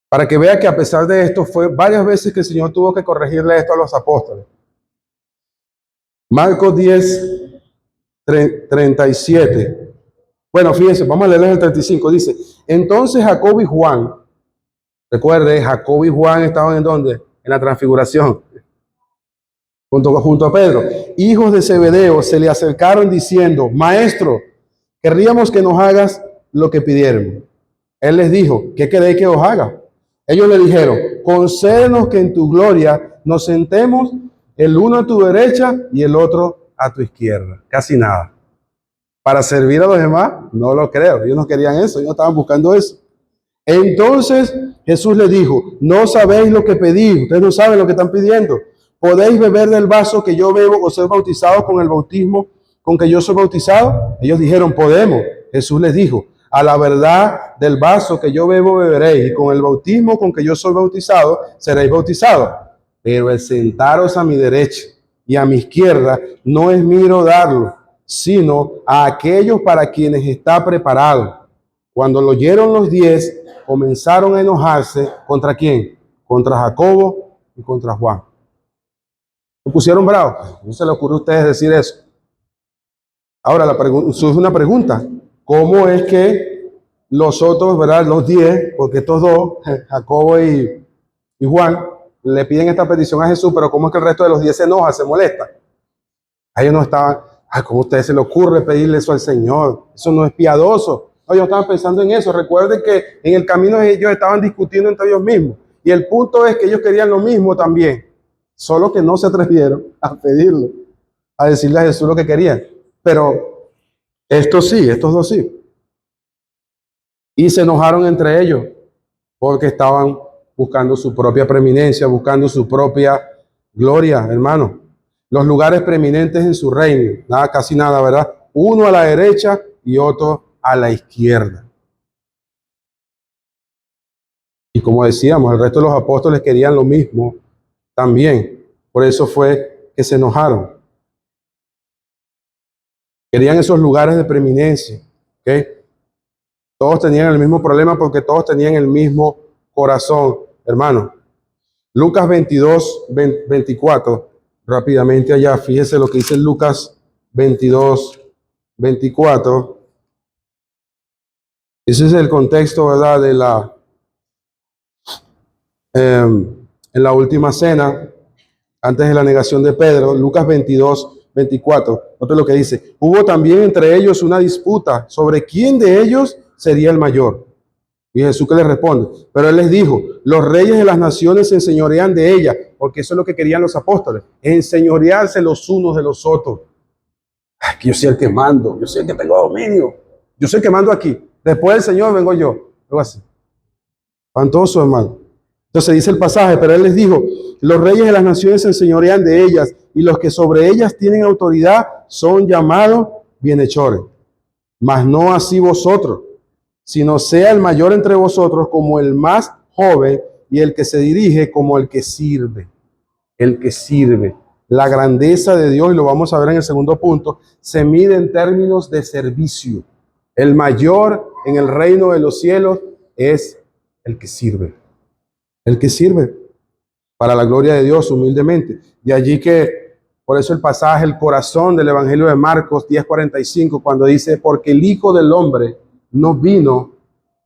Para que vea que a pesar de esto, fue varias veces que el Señor tuvo que corregirle esto a los apóstoles. Marcos 10:37. Bueno, fíjense, vamos a leerles el 35. Dice, entonces Jacobo y Juan, recuerde, Jacobo y Juan estaban ¿en dónde? En la transfiguración, junto a Pedro. Hijos de Zebedeo se le acercaron diciendo, Maestro, querríamos que nos hagas lo que pidiéramos. Él les dijo, ¿qué queréis que os haga? Ellos le dijeron, concédenos que en tu gloria nos sentemos el uno a tu derecha y el otro a tu izquierda. Casi nada. Para servir a los demás, no lo creo. Ellos no querían eso, ellos no estaban buscando eso. Entonces Jesús les dijo, no sabéis lo que pedís, ustedes no saben lo que están pidiendo. ¿Podéis beber del vaso que yo bebo o ser bautizados con el bautismo con que yo soy bautizado? Ellos dijeron, podemos. Jesús les dijo, a la verdad del vaso que yo bebo beberéis y con el bautismo con que yo soy bautizado seréis bautizados. Pero el sentaros a mi derecha y a mi izquierda no es mío darlo, sino a aquellos para quienes está preparado. Cuando lo oyeron los 10, comenzaron a enojarse. ¿Contra quién? Contra Jacobo y contra Juan. ¿Se pusieron bravos? No se le ocurre a ustedes decir eso. Ahora, surge una pregunta. ¿Cómo es que los otros, verdad, los 10, porque estos dos, Jacobo y Juan, le piden esta petición a Jesús, pero cómo es que el resto de los 10 se enoja, se molesta? A ellos no estaban, ¿cómo a ustedes se le ocurre pedirle eso al Señor? Eso no es piadoso. No, ellos estaban pensando en eso. Recuerden que en el camino ellos estaban discutiendo entre ellos mismos. Y el punto es que ellos querían lo mismo también, solo que no se atrevieron a pedirlo, a decirle a Jesús lo que querían. Pero estos sí, estos dos sí. Y se enojaron entre ellos porque estaban buscando su propia preeminencia, buscando su propia gloria, hermano. Los lugares preeminentes en su reino, nada, casi nada, ¿verdad? Uno a la derecha y otro a la izquierda. Y como decíamos, el resto de los apóstoles querían lo mismo también. Por eso fue que se enojaron. Querían esos lugares de preeminencia. ¿Okay? Todos tenían el mismo problema porque todos tenían el mismo corazón, hermano. Lucas 22, 24. Rápidamente allá, fíjese lo que dice Lucas 22, 24. Ese es el contexto, ¿verdad? De en la última cena, antes de la negación de Pedro, Lucas 22, 24. Note lo que dice. Hubo también entre ellos una disputa sobre quién de ellos sería el mayor. Y Jesús que les responde, pero él les dijo, los reyes de las naciones se enseñorean de ella, porque eso es lo que querían los apóstoles, enseñorearse los unos de los otros. Ay, que yo soy el que mando, yo soy el que tengo dominio, yo soy el que mando aquí, después del Señor vengo yo, algo así. Espantoso, hermano. Entonces dice el pasaje, pero él les dijo, los reyes de las naciones se enseñorean de ellas, y los que sobre ellas tienen autoridad son llamados bienhechores, mas no así vosotros, sino sea el mayor entre vosotros como el más joven y el que se dirige como el que sirve. El que sirve. La grandeza de Dios, y lo vamos a ver en el segundo punto, se mide en términos de servicio. El mayor en el reino de los cielos es el que sirve. El que sirve para la gloria de Dios humildemente. Y allí que, por eso el pasaje, el corazón del Evangelio de Marcos 10:45, cuando dice, porque el Hijo del Hombre no vino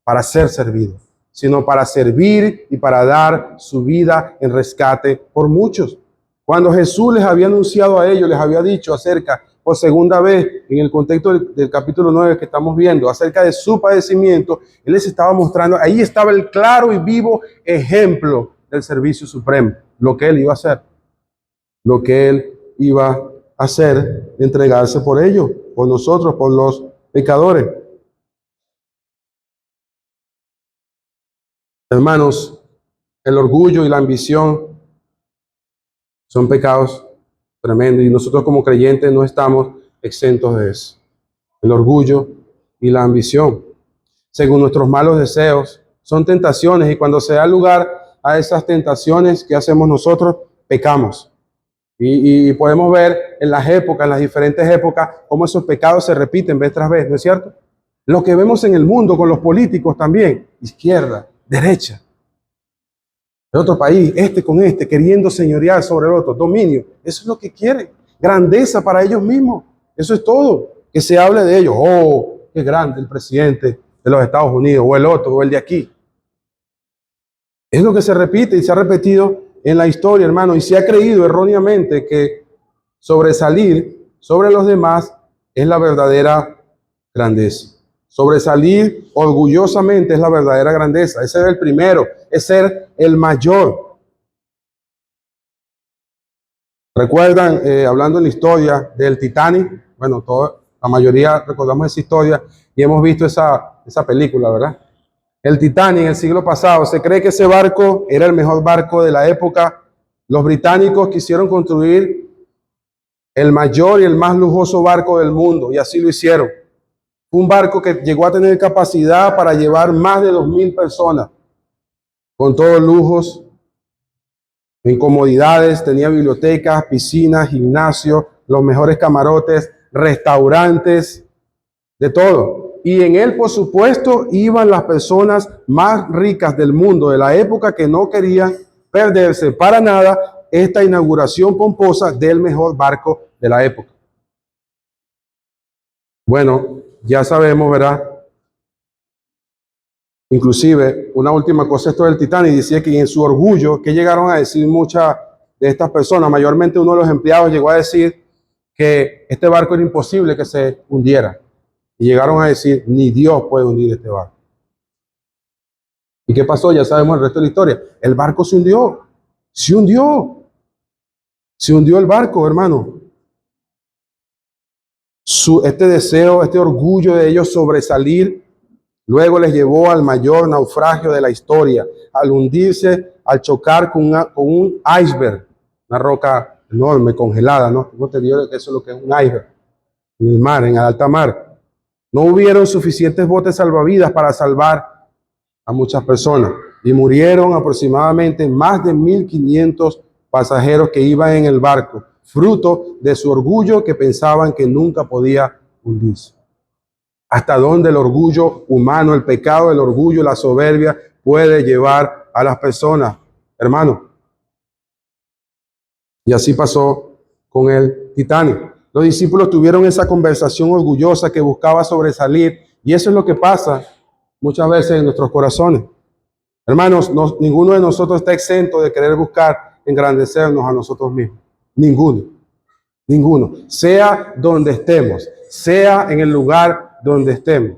para ser servido, sino para servir y para dar su vida en rescate por muchos. Cuando Jesús les había anunciado a ellos, les había dicho acerca, por segunda vez, en el contexto del capítulo 9 que estamos viendo, acerca de su padecimiento, Él les estaba mostrando, ahí estaba el claro y vivo ejemplo del servicio supremo, lo que Él iba a hacer, lo que Él iba a hacer, entregarse por ellos, por nosotros, por los pecadores. Hermanos, el orgullo y la ambición son pecados tremendo. Y nosotros como creyentes no estamos exentos de eso. El orgullo y la ambición, según nuestros malos deseos, son tentaciones. Y cuando se da lugar a esas tentaciones, ¿qué hacemos nosotros? Pecamos. Y podemos ver en las épocas, en las diferentes épocas, cómo esos pecados se repiten vez tras vez, ¿no es cierto? Lo que vemos en el mundo con los políticos también, izquierda, derecha, de otro país, este con este, queriendo señorear sobre el otro, dominio. Eso es lo que quieren, grandeza para ellos mismos. Eso es todo, que se hable de ellos. Oh, qué grande el presidente de los Estados Unidos, o el otro, o el de aquí. Es lo que se repite y se ha repetido en la historia, hermano, y se ha creído erróneamente que sobresalir sobre los demás es la verdadera grandeza. Sobresalir orgullosamente es la verdadera grandeza. Es ser el primero, es ser el mayor. ¿Recuerdan, hablando en la historia del Titanic? Bueno, la mayoría recordamos esa historia y hemos visto esa película, ¿verdad? El Titanic en el siglo pasado, se cree que ese barco era el mejor barco de la época. Los británicos quisieron construir el mayor y el más lujoso barco del mundo y así lo hicieron. Un barco que llegó a tener capacidad para llevar más de 2,000 personas, con todos lujos, en comodidades, tenía bibliotecas, piscinas, gimnasios, los mejores camarotes, restaurantes, de todo. Y en él, por supuesto, iban las personas más ricas del mundo de la época que no querían perderse para nada esta inauguración pomposa del mejor barco de la época. Bueno, ya sabemos, ¿verdad? Inclusive, una última cosa, esto del Titanic, decía que en su orgullo, que llegaron a decir muchas de estas personas, mayormente uno de los empleados llegó a decir que este barco era imposible que se hundiera. Y llegaron a decir, ni Dios puede hundir este barco. ¿Y qué pasó? Ya sabemos el resto de la historia. El barco se hundió. Se hundió. Se hundió el barco, hermano. Este deseo, este orgullo de ellos sobresalir, luego les llevó al mayor naufragio de la historia, al hundirse, al chocar con un iceberg, una roca enorme, congelada, ¿no? Tengo entendido que eso es lo que es un iceberg, en el mar, en alta mar. No hubieron suficientes botes salvavidas para salvar a muchas personas y murieron aproximadamente más de 1,500 pasajeros que iban en el barco, fruto de su orgullo que pensaban que nunca podía hundirse. ¿Hasta dónde el orgullo humano, el pecado del orgullo, la soberbia puede llevar a las personas, hermano? Y así pasó con el Titanic. Los discípulos tuvieron esa conversación orgullosa que buscaba sobresalir, y eso es lo que pasa muchas veces en nuestros corazones. Hermanos, ninguno de nosotros está exento de querer buscar engrandecernos a nosotros mismos. Ninguno. Ninguno. Sea donde estemos, sea en el lugar donde estemos,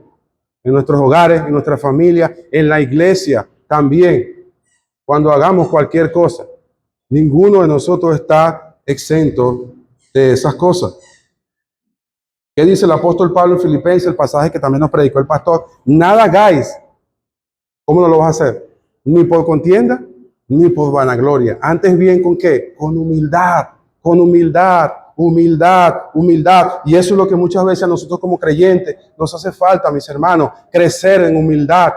en nuestros hogares, en nuestra familia, en la iglesia también, cuando hagamos cualquier cosa. Ninguno de nosotros está exento de esas cosas. ¿Qué dice el apóstol Pablo en Filipenses, el pasaje que también nos predicó el pastor? Nada hagáis. ¿Cómo no lo vas a hacer? Ni por contienda, ni por vanagloria. Antes bien, ¿con qué? Con humildad, humildad. Y eso es lo que muchas veces a nosotros como creyentes nos hace falta, mis hermanos, crecer en humildad.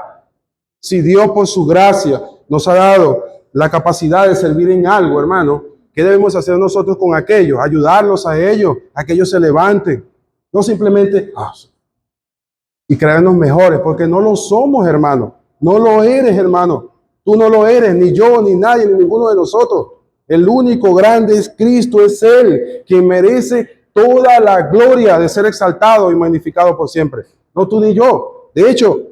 Si Dios por su gracia nos ha dado la capacidad de servir en algo, hermano, ¿qué debemos hacer nosotros con aquellos? Ayudarlos a ellos, a que ellos se levanten. No simplemente y creernos mejores, porque no lo somos, hermano. No lo eres, hermano. Tú no lo eres, ni yo, ni nadie, ni ninguno de nosotros. El único grande es Cristo, es Él, quien merece toda la gloria de ser exaltado y magnificado por siempre. No tú ni yo. De hecho,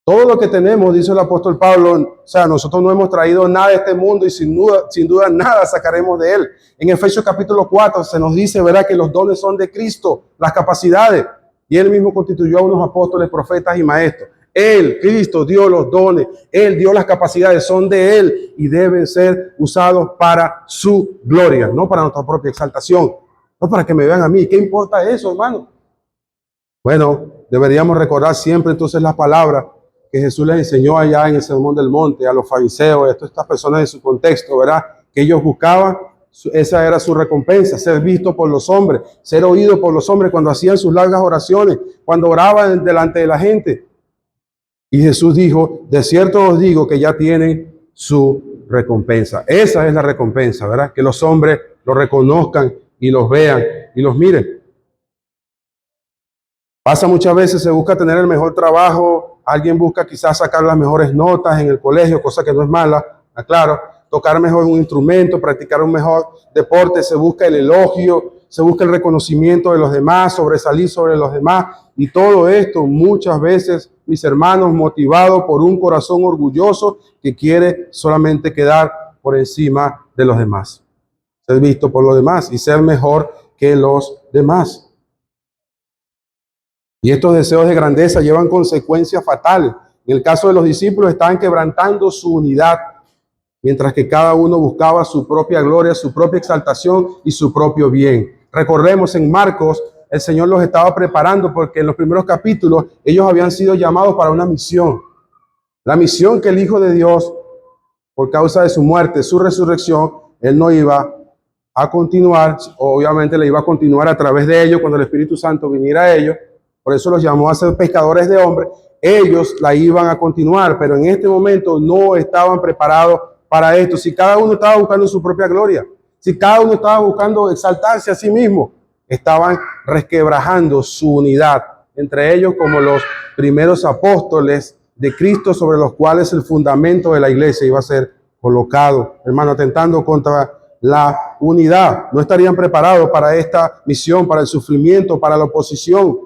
todo lo que tenemos, dice el apóstol Pablo, o sea, nosotros no hemos traído nada de este mundo y sin duda nada sacaremos de él. En Efesios capítulo 4 se nos dice, ¿verdad?, que los dones son de Cristo, las capacidades. Y él mismo constituyó a unos apóstoles, profetas y maestros. Él, Cristo, dio los dones. Él dio las capacidades, son de él y deben ser usados para su gloria, no para nuestra propia exaltación, no para que me vean a mí. ¿Qué importa eso, hermano? Bueno, deberíamos recordar siempre entonces las palabras que Jesús les enseñó allá en el Sermón del Monte a los fariseos, a todas estas personas de su contexto, ¿verdad? Que ellos buscaban esa era su recompensa, ser visto por los hombres, ser oído por los hombres cuando hacían sus largas oraciones, cuando oraban delante de la gente. Y Jesús dijo, de cierto os digo que ya tienen su recompensa. Esa es la recompensa, ¿verdad? Que los hombres lo reconozcan y los vean y los miren. Pasa muchas veces, se busca tener el mejor trabajo, alguien busca quizás sacar las mejores notas en el colegio, cosa que no es mala, claro, tocar mejor un instrumento, practicar un mejor deporte, se busca el elogio, se busca el reconocimiento de los demás, sobresalir sobre los demás, y todo esto muchas veces, mis hermanos, motivado por un corazón orgulloso que quiere solamente quedar por encima de los demás, ser visto por los demás y ser mejor que los demás. Y estos deseos de grandeza llevan consecuencias fatales. En el caso de los discípulos, estaban quebrantando su unidad, mientras que cada uno buscaba su propia gloria, su propia exaltación y su propio bien. Recordemos en Marcos, el Señor los estaba preparando porque en los primeros capítulos ellos habían sido llamados para una misión. La misión que el Hijo de Dios, por causa de su muerte, su resurrección, Él no iba a continuar, obviamente le iba a continuar a través de ellos cuando el Espíritu Santo viniera a ellos. Por eso los llamó a ser pescadores de hombres. Ellos la iban a continuar, pero en este momento no estaban preparados para esto. Si cada uno estaba buscando su propia gloria, si cada uno estaba buscando exaltarse a sí mismo, estaban resquebrajando su unidad. Entre ellos como los primeros apóstoles de Cristo, sobre los cuales el fundamento de la iglesia iba a ser colocado. Hermano, atentando contra la unidad. No estarían preparados para esta misión, para el sufrimiento, para la oposición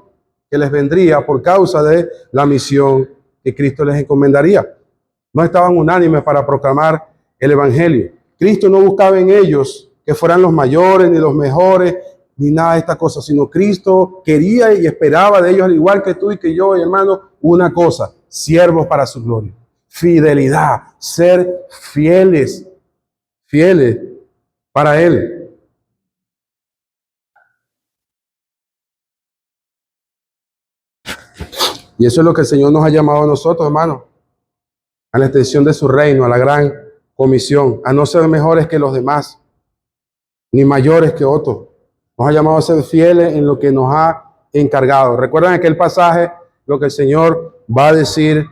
que les vendría por causa de la misión que Cristo les encomendaría. No estaban unánimes para proclamar el evangelio. Cristo no buscaba en ellos que fueran los mayores, ni los mejores, ni nada de estas cosas, sino Cristo quería y esperaba de ellos, al igual que tú y que yo, hermano, una cosa: siervos para su gloria. Fidelidad, ser fieles para Él. Y eso es lo que el Señor nos ha llamado a nosotros, hermanos, a la extensión de su reino, a la gran comisión, a no ser mejores que los demás, ni mayores que otros. Nos ha llamado a ser fieles en lo que nos ha encargado. ¿Recuerdan aquel pasaje, lo que el Señor va a decir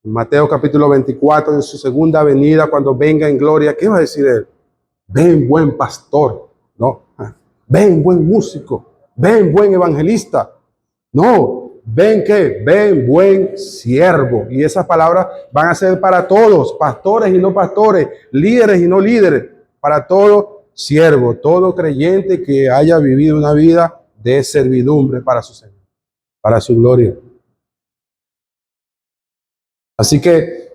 en Mateo capítulo 24, en su segunda venida, cuando venga en gloria? ¿Qué va a decir Él? Ven, buen pastor, ¿no? Ven, buen músico, ven, buen evangelista. No, ven que, ven buen siervo. Y esas palabras van a ser para todos, pastores y no pastores, líderes y no líderes, para todo siervo, todo creyente que haya vivido una vida de servidumbre para su Señor, para su gloria. Así que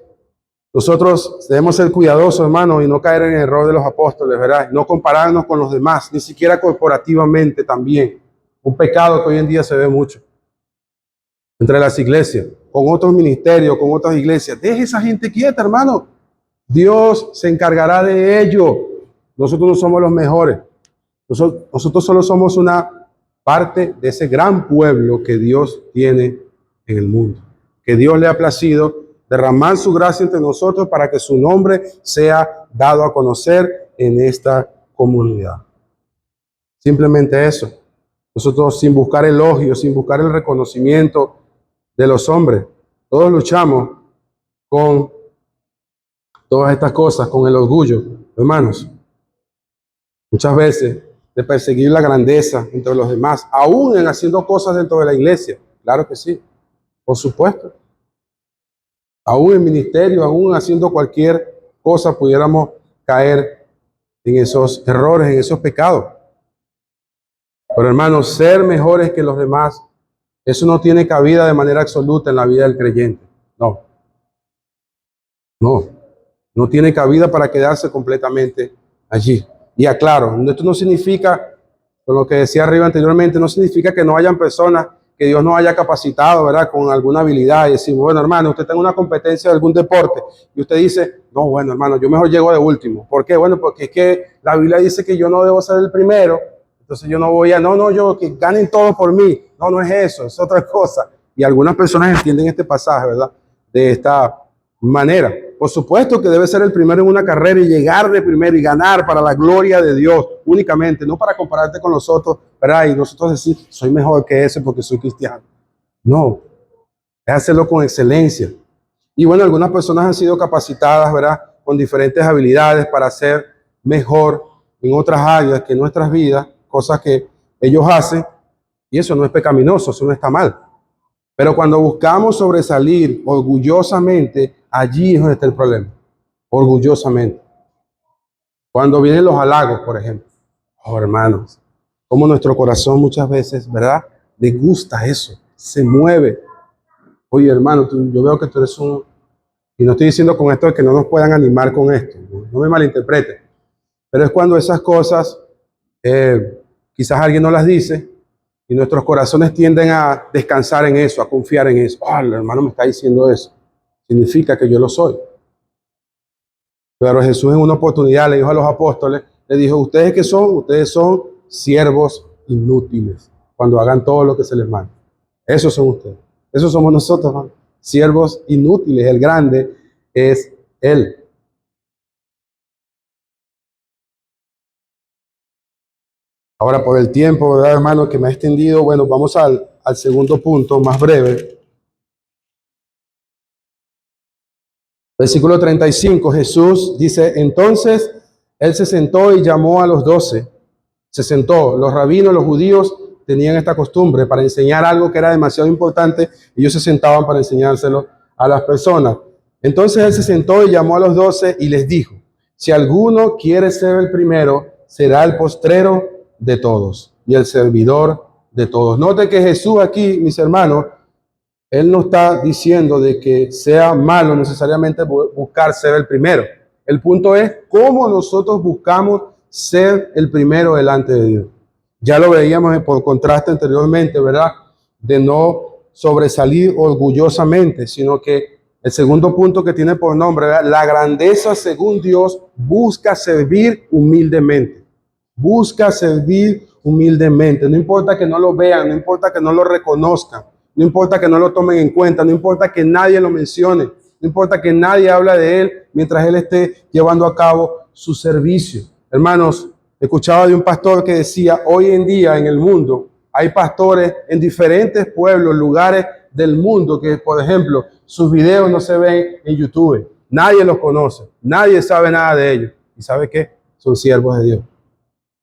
nosotros debemos ser cuidadosos, hermanos, y no caer en el error de los apóstoles, ¿verdad? No compararnos con los demás, ni siquiera corporativamente también. Un pecado que hoy en día se ve mucho entre las iglesias, con otros ministerios, con otras iglesias. Deje esa gente quieta, hermano. Dios se encargará de ello. Nosotros no somos los mejores. Nosotros solo somos una parte de ese gran pueblo que Dios tiene en el mundo. Que Dios le ha placido derramar su gracia entre nosotros para que su nombre sea dado a conocer en esta comunidad. Simplemente eso. Nosotros, sin buscar elogios, sin buscar el reconocimiento de los hombres, todos luchamos con todas estas cosas, con el orgullo, hermanos. Muchas veces de perseguir la grandeza entre los demás, aún en haciendo cosas dentro de la iglesia. Claro que sí, por supuesto. Aún en ministerio, aún haciendo cualquier cosa, pudiéramos caer en esos errores, en esos pecados. Pero hermanos, ser mejores que los demás, eso no tiene cabida de manera absoluta en la vida del creyente. No tiene cabida para quedarse completamente allí. Y aclaro, esto no significa, con lo que decía arriba anteriormente, no significa que no hayan personas que Dios no haya capacitado, ¿verdad?, con alguna habilidad, y decir, bueno, hermano, usted tiene una competencia de algún deporte, y usted dice, no, bueno, hermano, yo mejor llego de último. ¿Por qué? Bueno, porque es que la Biblia dice que yo no debo ser el primero, entonces yo no voy a, yo, que ganen todos por mí. No es eso, es otra cosa. Y algunas personas entienden este pasaje, ¿verdad?, de esta manera. Por supuesto que debe ser el primero en una carrera y llegar de primero y ganar para la gloria de Dios únicamente, no para compararte con los otros, ¿verdad? Y nosotros decir, soy mejor que ese porque soy cristiano. No, es hacerlo con excelencia. Y bueno, algunas personas han sido capacitadas, ¿verdad? Con diferentes habilidades para ser mejor en otras áreas que en nuestras vidas, cosas que ellos hacen, y eso no es pecaminoso, eso no está mal. Pero cuando buscamos sobresalir orgullosamente, allí es donde está el problema. Orgullosamente. Cuando vienen los halagos, por ejemplo. Oh, hermanos, como nuestro corazón muchas veces, ¿verdad? Le gusta eso, se mueve. Oye, hermano, yo veo que tú eres un... Y no estoy diciendo con esto de que no nos puedan animar con esto, no me malinterpreten. Pero es cuando esas cosas, quizás alguien no las dice, y nuestros corazones tienden a descansar en eso, a confiar en eso. Oh, el hermano me está diciendo eso. Significa que yo lo soy. Pero Jesús en una oportunidad le dijo a los apóstoles, le dijo, ¿ustedes qué son? Ustedes son siervos inútiles cuando hagan todo lo que se les manda. Esos son ustedes. Esos somos nosotros, hermano. Siervos inútiles. El grande es Él. Ahora, por el tiempo, ¿verdad, hermano, que me ha extendido? Bueno, vamos al segundo punto, más breve. Versículo 35, Jesús dice, entonces Él se sentó y llamó a los 12. Se sentó. Los rabinos, los judíos, tenían esta costumbre para enseñar algo que era demasiado importante. Ellos se sentaban para enseñárselo a las personas. Entonces Él se sentó y llamó a los 12 y les dijo, si alguno quiere ser el primero, será el postrero de todos y el servidor de todos. Note que Jesús aquí, mis hermanos, Él no está diciendo de que sea malo necesariamente buscar ser el primero. El punto es cómo nosotros buscamos ser el primero delante de Dios. Ya lo veíamos por contraste anteriormente, ¿verdad? De no sobresalir orgullosamente, sino que el segundo punto que tiene por nombre, ¿verdad? La grandeza según Dios busca servir humildemente. Busca servir humildemente. No importa que no lo vean, no importa que no lo reconozcan. No importa que no lo tomen en cuenta, no importa que nadie lo mencione, no importa que nadie hable de él mientras él esté llevando a cabo su servicio. Hermanos, escuchaba de un pastor que decía, hoy en día en el mundo hay pastores en diferentes pueblos, lugares del mundo que, por ejemplo, sus videos no se ven en YouTube. Nadie los conoce, nadie sabe nada de ellos. ¿Y sabe qué? Son siervos de Dios.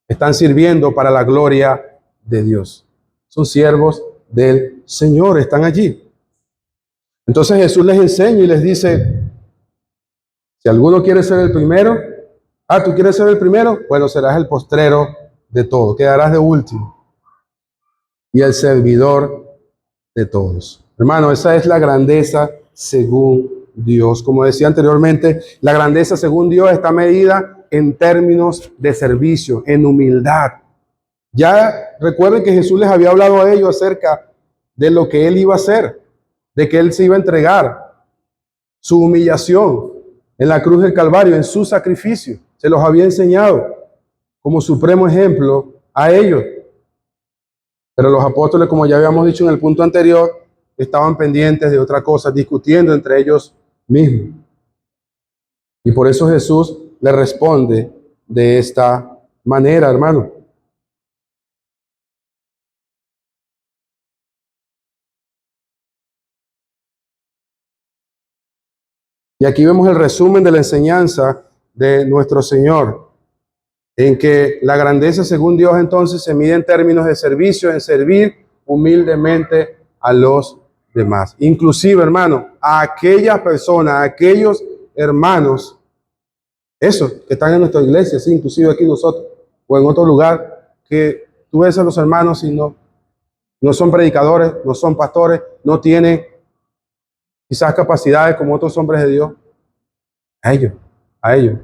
Están sirviendo para la gloria de Dios. Son siervos del Señor, están allí. Entonces Jesús les enseña y les dice, si alguno quiere ser el primero, ¿tú quieres ser el primero? Bueno, serás el postrero de todo, quedarás de último. Y el servidor de todos. Hermano, esa es la grandeza según Dios. Como decía anteriormente, la grandeza según Dios está medida en términos de servicio, en humildad. Ya recuerden que Jesús les había hablado a ellos acerca de lo que Él iba a hacer, de que Él se iba a entregar, su humillación en la cruz del Calvario, en su sacrificio. Se los había enseñado como supremo ejemplo a ellos. Pero los apóstoles, como ya habíamos dicho en el punto anterior, estaban pendientes de otra cosa, discutiendo entre ellos mismos. Y por eso Jesús le responde de esta manera, hermano. Y aquí vemos el resumen de la enseñanza de nuestro Señor, en que la grandeza según Dios entonces se mide en términos de servicio, en servir humildemente a los demás. Inclusive, hermano, a aquellas personas, a aquellos hermanos, esos que están en nuestra iglesia, sí, inclusive aquí nosotros, o en otro lugar, que tú ves a los hermanos y no son predicadores, no son pastores, no tienen quizás capacidades como otros hombres de Dios. A ellos.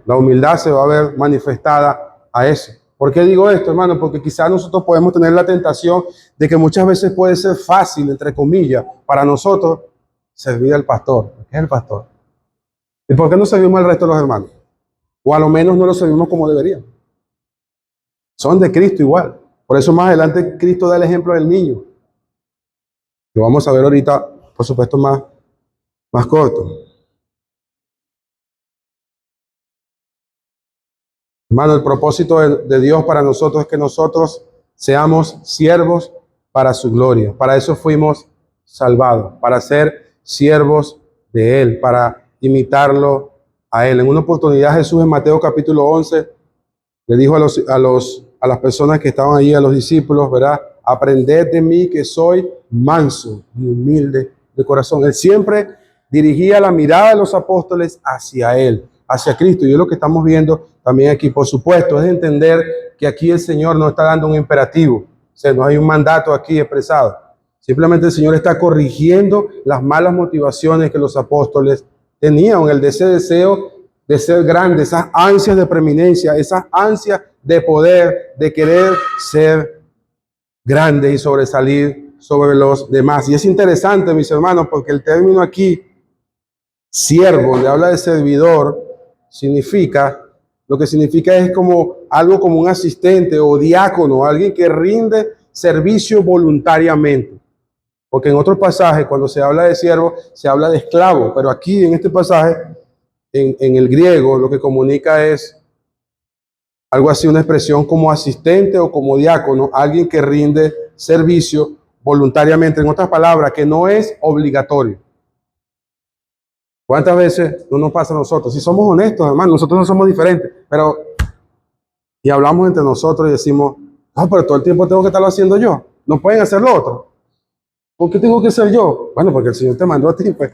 La humildad se va a ver manifestada a eso. ¿Por qué digo esto, hermano? Porque quizás nosotros podemos tener la tentación de que muchas veces puede ser fácil, entre comillas, para nosotros servir al pastor. ¿Qué es el pastor? ¿Y por qué no servimos al resto de los hermanos? O a lo menos no lo servimos como deberían. Son de Cristo igual. Por eso más adelante Cristo da el ejemplo del niño. Lo vamos a ver ahorita, por supuesto, más corto. Hermano, el propósito de Dios para nosotros es que nosotros seamos siervos para su gloria. Para eso fuimos salvados, para ser siervos de Él, para imitarlo a Él. En una oportunidad Jesús en Mateo capítulo 11 le dijo a las personas que estaban allí, a los discípulos, ¿verdad? Aprended de mí que soy manso y humilde de corazón. Él siempre dirigía la mirada de los apóstoles hacia Él, hacia Cristo. Y es lo que estamos viendo también aquí. Por supuesto, es entender que aquí el Señor no está dando un imperativo. O sea, no hay un mandato aquí expresado. Simplemente el Señor está corrigiendo las malas motivaciones que los apóstoles tenían, el deseo de ser grandes, esas ansias de preeminencia, esas ansias de poder, de querer ser grande y sobresalir sobre los demás. Y es interesante, mis hermanos, porque el término aquí, siervo, donde habla de servidor, lo que significa es como algo como un asistente o diácono, alguien que rinde servicio voluntariamente. Porque en otros pasajes, cuando se habla de siervo, se habla de esclavo, pero aquí en este pasaje, en el griego, lo que comunica es algo así, una expresión como asistente o como diácono, alguien que rinde servicio voluntariamente. En otras palabras, que no es obligatorio. ¿Cuántas veces no nos pasa a nosotros? Si somos honestos, hermano, nosotros no somos diferentes, pero y hablamos entre nosotros y decimos, no, pero todo el tiempo tengo que estarlo haciendo yo. No pueden hacerlo otros. ¿Por qué tengo que ser yo? Bueno, porque el Señor te mandó a ti, pues.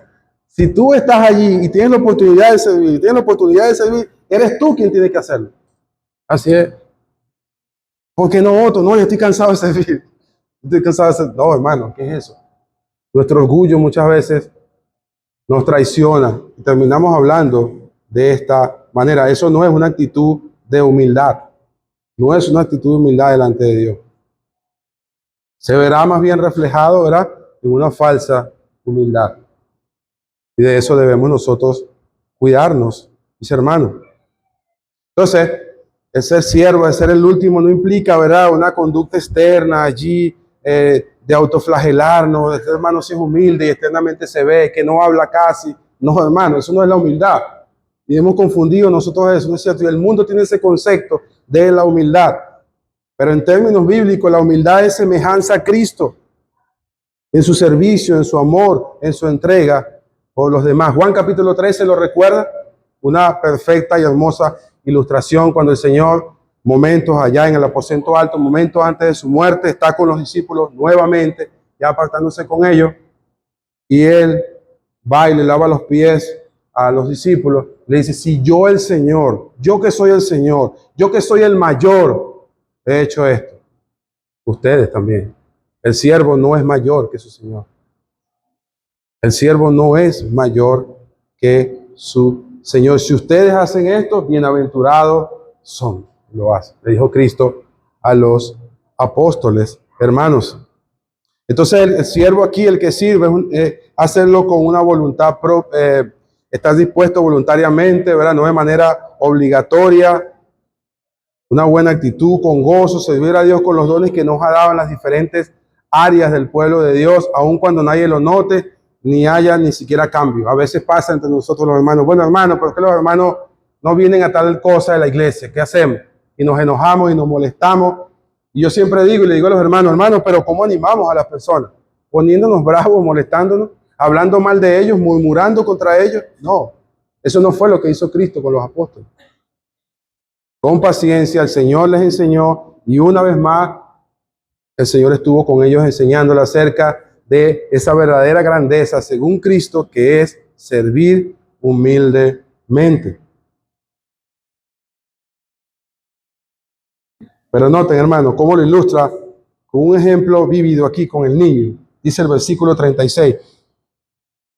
Si tú estás allí y tienes la oportunidad de servir, eres tú quien tiene que hacerlo. Así es. ¿Por qué no otro? No, yo estoy cansado de servir. Estoy cansado de servir. No, hermano, ¿qué es eso? Nuestro orgullo muchas veces nos traiciona y terminamos hablando de esta manera. Eso no es una actitud de humildad. No es una actitud de humildad delante de Dios. Se verá más bien reflejado, ¿verdad?, en una falsa humildad. Y de eso debemos nosotros cuidarnos, mis hermanos. Entonces, el ser siervo, el ser el último, no implica, ¿verdad?, una conducta externa allí de autoflagelarnos. Este hermano sí es humilde y externamente se ve que no habla casi. No, hermano, eso no es la humildad. Y hemos confundido nosotros eso, ¿no es cierto? Y el mundo tiene ese concepto de la humildad. Pero en términos bíblicos, la humildad es semejanza a Cristo en su servicio, en su amor, en su entrega por los demás. Juan capítulo 13 lo recuerda, una perfecta y hermosa ilustración cuando el Señor, momentos allá en el aposento alto, momentos antes de su muerte, está con los discípulos nuevamente, ya apartándose con ellos, y Él va y le lava los pies a los discípulos. Le dice, si yo el Señor, yo que soy el Señor, yo que soy el mayor, he hecho esto, ustedes también. El siervo no es mayor que su Señor. El siervo no es mayor que su Señor. Si ustedes hacen esto, bienaventurados son. Lo hacen. Le dijo Cristo a los apóstoles, hermanos. Entonces el siervo aquí, el que sirve, es hacerlo con una voluntad, estar dispuesto voluntariamente, ¿verdad? No de manera obligatoria. Una buena actitud, con gozo, servir a Dios con los dones que nos ha dado en las diferentes áreas del pueblo de Dios, aun cuando nadie lo note, ni haya ni siquiera cambio. A veces pasa entre nosotros los hermanos, bueno, hermanos, ¿por qué los hermanos no vienen a tal cosa de la iglesia? ¿Qué hacemos? Y nos enojamos y nos molestamos. Y yo siempre digo y le digo a los hermanos, pero ¿cómo animamos a las personas? Poniéndonos bravos, molestándonos, hablando mal de ellos, murmurando contra ellos. No, eso no fue lo que hizo Cristo con los apóstoles. Con paciencia el Señor les enseñó y una vez más el Señor estuvo con ellos enseñándoles acerca de esa verdadera grandeza según Cristo, que es servir humildemente. Pero noten, hermano, cómo lo ilustra con un ejemplo vívido aquí con el niño. Dice el versículo 36.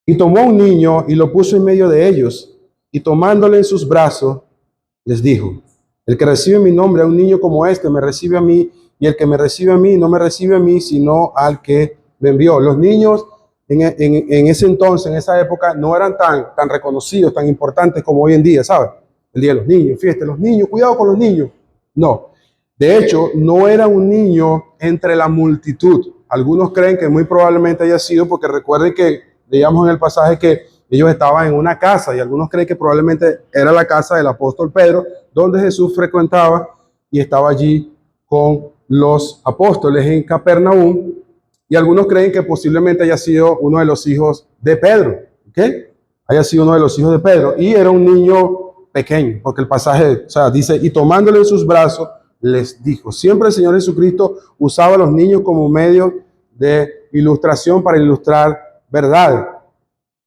Y tomó un niño y lo puso en medio de ellos, y tomándole en sus brazos, les dijo, el que recibe mi nombre a un niño como este, me recibe a mí, y el que me recibe a mí, no me recibe a mí, sino al que me envió. Los niños en ese entonces, en esa época, no eran tan reconocidos, tan importantes como hoy en día, ¿sabes? El día de los niños, fíjate, los niños, cuidado con los niños. No, de hecho, no era un niño entre la multitud. Algunos creen que muy probablemente haya sido, porque recuerden que leíamos en el pasaje que ellos estaban en una casa, y algunos creen que probablemente era la casa del apóstol Pedro, donde Jesús frecuentaba y estaba allí con los apóstoles en Capernaum, y algunos creen que posiblemente haya sido uno de los hijos de Pedro, ¿ok? Haya sido uno de los hijos de Pedro, y era un niño pequeño, porque el pasaje, o sea, dice, y tomándole en sus brazos, les dijo. Siempre el Señor Jesucristo usaba a los niños como medio de ilustración para ilustrar verdad.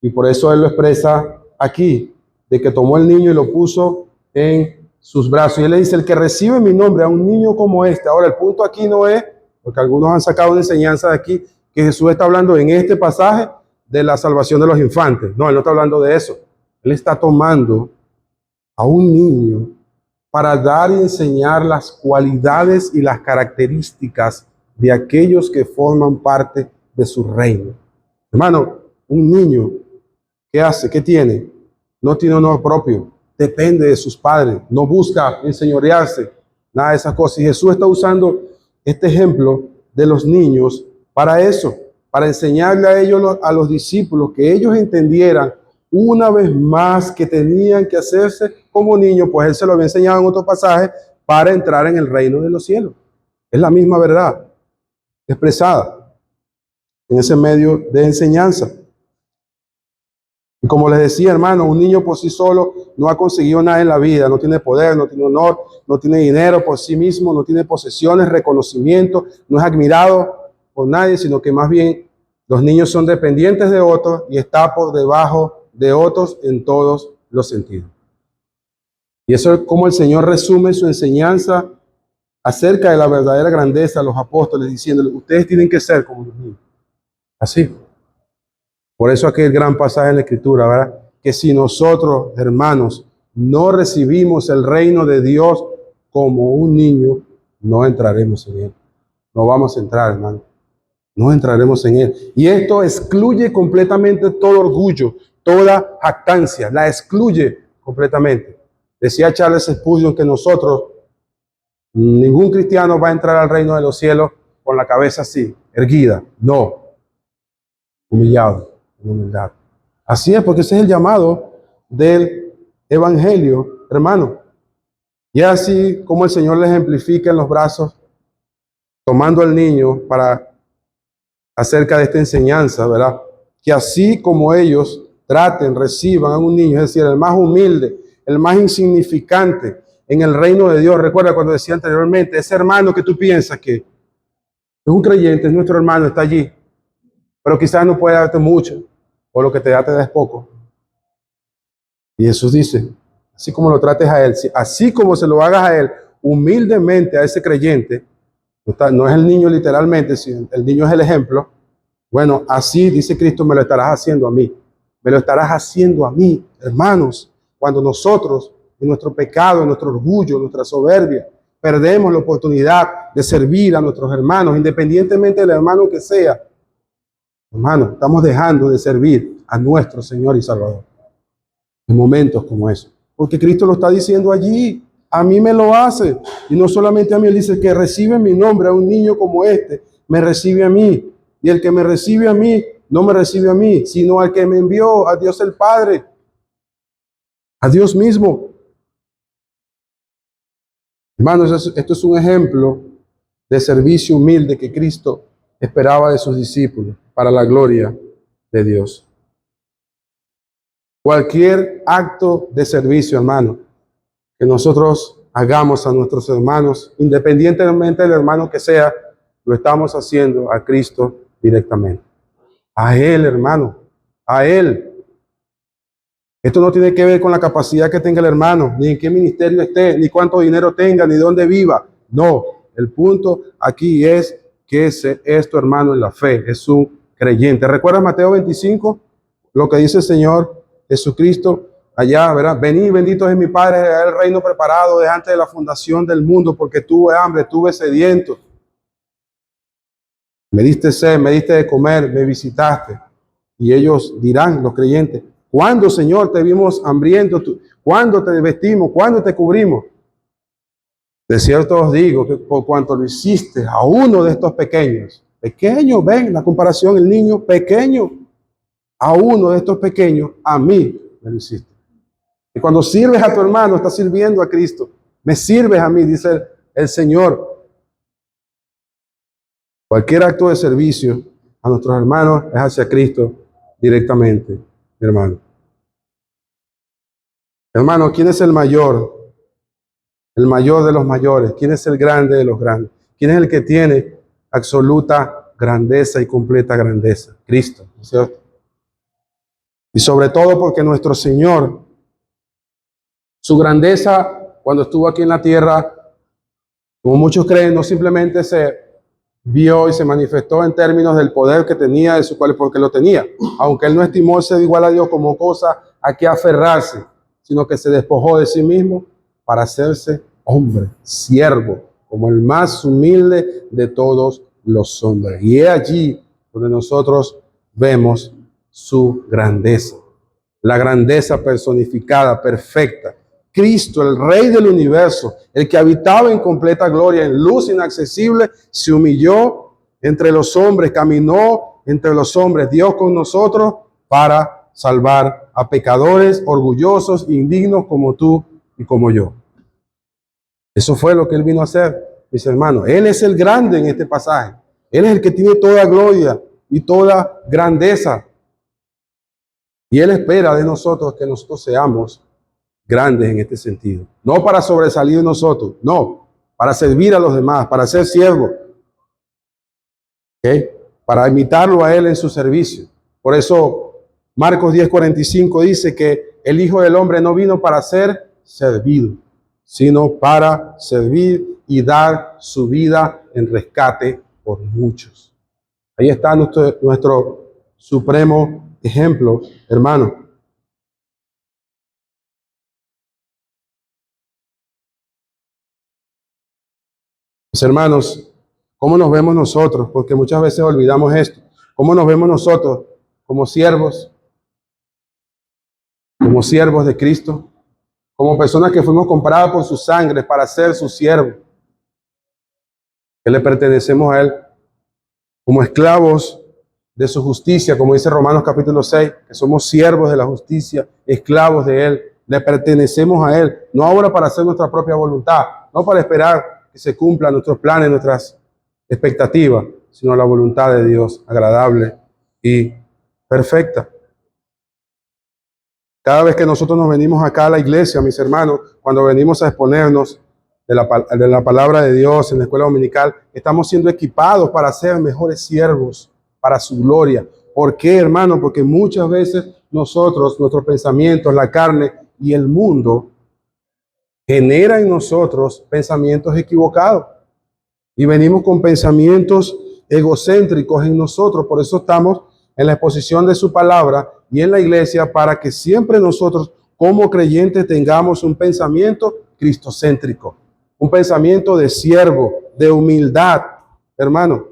Y por eso Él lo expresa aquí, de que tomó el niño y lo puso en sus brazos. Y Él le dice, el que recibe mi nombre a un niño como este. Ahora, el punto aquí no es, porque algunos han sacado una enseñanza de aquí, que Jesús está hablando en este pasaje de la salvación de los infantes. No, Él no está hablando de eso. Él está tomando a un niño para dar y enseñar las cualidades y las características de aquellos que forman parte de su reino. Hermano, un niño, ¿qué hace? ¿Qué tiene? No tiene honor propio, depende de sus padres, no busca enseñorearse, nada de esas cosas. Y Jesús está usando este ejemplo de los niños para eso, para enseñarle a ellos, a los discípulos, que ellos entendieran una vez más que tenían que hacerse como niños, pues Él se lo había enseñado en otro pasaje, para entrar en el reino de los cielos. Es la misma verdad expresada en ese medio de enseñanza. Y como les decía, hermano, un niño por sí solo no ha conseguido nada en la vida, no tiene poder, no tiene honor, no tiene dinero por sí mismo, no tiene posesiones, reconocimiento, no es admirado por nadie, sino que más bien los niños son dependientes de otros y está por debajo de otros en todos los sentidos. Y eso es como el Señor resume su enseñanza acerca de la verdadera grandeza a los apóstoles, diciéndoles, ustedes tienen que ser como los niños. Así. Por eso aquel gran pasaje en la Escritura, ¿verdad? Que si nosotros, hermanos, no recibimos el reino de Dios como un niño, no entraremos en él. No vamos a entrar, hermano. No entraremos en él. Y esto excluye completamente todo orgullo, toda jactancia. La excluye completamente. Decía Charles Spurgeon que nosotros, ningún cristiano va a entrar al reino de los cielos con la cabeza así, erguida. No. Humillado, en humildad. Así es, porque ese es el llamado del evangelio, hermano. Y así como el Señor le ejemplifica en los brazos, tomando al niño para acerca de esta enseñanza, ¿verdad? Que así como ellos traten, reciban a un niño, es decir, el más humilde, el más insignificante en el reino de Dios. Recuerda cuando decía anteriormente, ese hermano que tú piensas que es un creyente, es nuestro hermano, está allí, pero quizás no puede darte mucho, o lo que te da te da es poco. Y Jesús dice, así como lo trates a él, así como se lo hagas a él, humildemente a ese creyente, no es el niño literalmente, sino el niño es el ejemplo. Bueno, así dice Cristo, me lo estarás haciendo a mí. Me lo estarás haciendo a mí, hermanos, cuando nosotros, en nuestro pecado, en nuestro orgullo, en nuestra soberbia, perdemos la oportunidad de servir a nuestros hermanos, independientemente del hermano que sea. Hermano, estamos dejando de servir a nuestro Señor y Salvador en momentos como esos. Porque Cristo lo está diciendo allí. A mí me lo hace. Y no solamente a mí, Él dice que recibe mi nombre a un niño como este, me recibe a mí. Y el que me recibe a mí, no me recibe a mí, sino al que me envió, a Dios el Padre, a Dios mismo. Hermanos, esto es un ejemplo de servicio humilde que Cristo esperaba de sus discípulos para la gloria de Dios. Cualquier acto de servicio, hermano, que nosotros hagamos a nuestros hermanos, independientemente del hermano que sea, lo estamos haciendo a Cristo directamente. A Él, hermano, a Él. Esto no tiene que ver con la capacidad que tenga el hermano, ni en qué ministerio esté, ni cuánto dinero tenga, ni dónde viva. No, el punto aquí es que es tu hermano en la fe, es un creyente. ¿Recuerdas Mateo 25? Lo que dice el Señor Jesucristo allá, ¿verdad? Venid, bendito es mi Padre, el reino preparado desde antes de la fundación del mundo, porque tuve hambre, tuve sediento. Me diste sed, me diste de comer, me visitaste. Y ellos dirán, los creyentes, ¿cuándo, Señor, te vimos hambriento? ¿Cuándo te vestimos? ¿Cuándo te cubrimos? De cierto os digo que por cuanto lo hiciste a uno de estos pequeños, ven la comparación, el niño pequeño, a uno de estos pequeños, a mí me lo hiciste. Y cuando sirves a tu hermano, estás sirviendo a Cristo. Me sirves a mí, dice el Señor. Cualquier acto de servicio a nuestros hermanos es hacia Cristo directamente, mi hermano. Hermano, ¿quién es el mayor? El mayor de los mayores. ¿Quién es el grande de los grandes? ¿Quién es el que tiene absoluta grandeza y completa grandeza? Cristo, ¿no es cierto? Y sobre todo porque nuestro Señor, su grandeza cuando estuvo aquí en la tierra, como muchos creen, no simplemente se vio y se manifestó en términos del poder que tenía, de su cual, porque lo tenía, aunque él no estimó ser igual a Dios como cosa a que aferrarse, sino que se despojó de sí mismo para hacerse hombre, siervo, como el más humilde de todos los hombres. Y es allí donde nosotros vemos su grandeza, la grandeza personificada, perfecta. Cristo, el Rey del universo, el que habitaba en completa gloria, en luz inaccesible, se humilló entre los hombres, caminó entre los hombres, Dios con nosotros, para salvar a pecadores orgullosos, indignos como tú y como yo. Eso fue lo que Él vino a hacer, mis hermanos. Él es el grande en este pasaje. Él es el que tiene toda gloria y toda grandeza. Y Él espera de nosotros que nosotros seamos grandes en este sentido. No para sobresalir nosotros, no, para servir a los demás, para ser siervos, ¿okay? Para imitarlo a Él en su servicio. Por eso Marcos 10:45 dice que el Hijo del Hombre no vino para ser servido, sino para servir y dar su vida en rescate por muchos. Ahí está nuestro supremo ejemplo, hermano. Mis hermanos, ¿cómo nos vemos nosotros? Porque muchas veces olvidamos esto. ¿Cómo nos vemos nosotros como siervos? Como siervos de Cristo. Como personas que fuimos compradas por su sangre para ser su siervo. Que le pertenecemos a Él. Como esclavos de su justicia, como dice Romanos capítulo 6, que somos siervos de la justicia, esclavos de Él. Le pertenecemos a Él. No ahora para hacer nuestra propia voluntad. No para esperar que se cumplan nuestros planes, nuestras expectativas, sino la voluntad de Dios, agradable y perfecta. Cada vez que nosotros nos venimos acá a la iglesia, mis hermanos, cuando venimos a exponernos de la palabra de Dios en la escuela dominical, estamos siendo equipados para ser mejores siervos para su gloria. ¿Por qué, hermano? Porque muchas veces nosotros, nuestros pensamientos, la carne y el mundo genera en nosotros pensamientos equivocados y venimos con pensamientos egocéntricos en nosotros. Por eso estamos en la exposición de su palabra y en la iglesia, para que siempre nosotros como creyentes tengamos un pensamiento cristocéntrico, un pensamiento de siervo, de humildad. Hermano,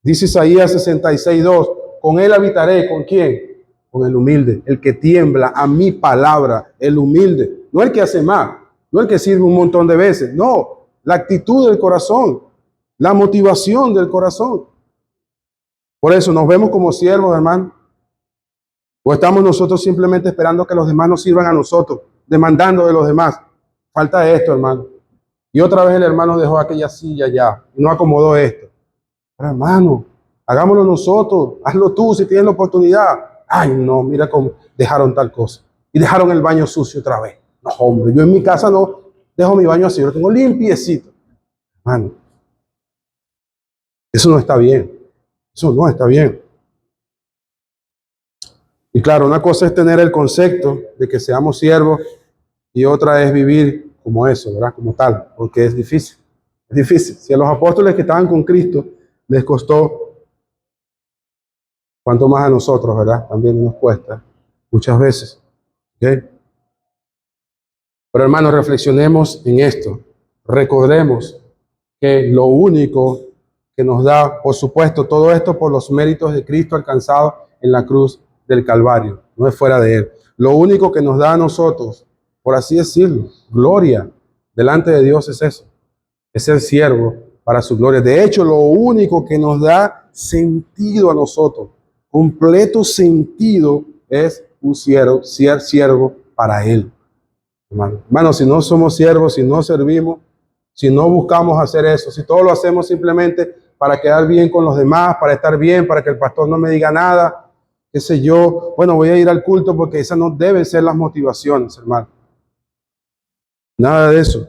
dice Isaías 66:2, con él habitaré. ¿Con quién? Con el humilde, el que tiembla a mi palabra, el humilde, no el que hace más, no el que sirve un montón de veces, no, la actitud del corazón, la motivación del corazón. Por eso nos vemos como siervos, hermano. ¿O estamos nosotros simplemente esperando que los demás nos sirvan a nosotros, demandando de los demás? Falta esto, hermano. Y otra vez el hermano dejó aquella silla ya y no acomodó esto. Pero hermano, hagámoslo nosotros, hazlo tú si tienes la oportunidad. Ay, no, mira cómo dejaron tal cosa. Y dejaron el baño sucio otra vez. No, hombre, yo en mi casa no dejo mi baño así, lo tengo limpiecito. Hermano, eso no está bien. Eso no está bien. Y claro, una cosa es tener el concepto de que seamos siervos y otra es vivir como eso, ¿verdad? Como tal, porque es difícil. Es difícil. Si a los apóstoles que estaban con Cristo les costó, cuanto más a nosotros, ¿verdad? También nos cuesta muchas veces. ¿Okay? Pero hermanos, reflexionemos en esto. Recordemos que lo único que nos da, por supuesto, todo esto por los méritos de Cristo alcanzados en la cruz del Calvario, no es fuera de Él. Lo único que nos da a nosotros, por así decirlo, gloria delante de Dios es eso, es ser siervo para su gloria. De hecho, lo único que nos da sentido a nosotros, completo sentido es un siervo, ser siervo para Él. Hermano, si no somos siervos, si no servimos, si no buscamos hacer eso, si todo lo hacemos simplemente para quedar bien con los demás, para estar bien, para que el pastor no me diga nada, qué sé yo, bueno, voy a ir al culto porque esas no deben ser las motivaciones, hermano. Nada de eso.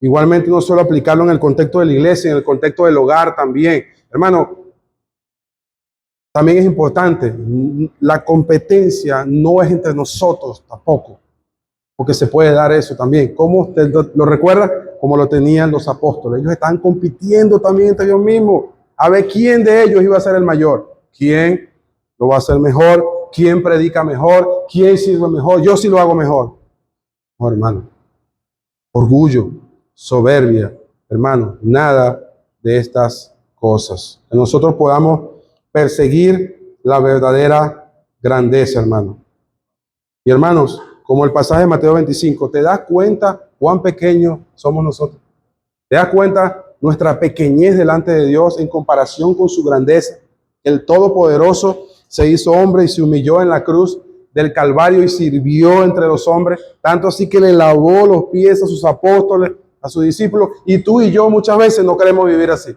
Igualmente no solo aplicarlo en el contexto de la iglesia, en el contexto del hogar también. Hermano, también es importante, la competencia no es entre nosotros tampoco, porque se puede dar eso también. ¿Cómo usted lo recuerda? Como lo tenían los apóstoles. Ellos estaban compitiendo también entre ellos mismos, a ver quién de ellos iba a ser el mayor, quién lo va a hacer mejor, quién predica mejor, quién sirve mejor, yo sí lo hago mejor. No, hermano, orgullo, soberbia, hermano, nada de estas cosas. Que nosotros podamos perseguir la verdadera grandeza, hermano. Y hermanos, como el pasaje de Mateo 25, ¿te das cuenta cuán pequeños somos nosotros? ¿Te das cuenta nuestra pequeñez delante de Dios en comparación con su grandeza? El Todopoderoso se hizo hombre y se humilló en la cruz del Calvario y sirvió entre los hombres, tanto así que le lavó los pies a sus apóstoles, a sus discípulos, y tú y yo muchas veces no queremos vivir así.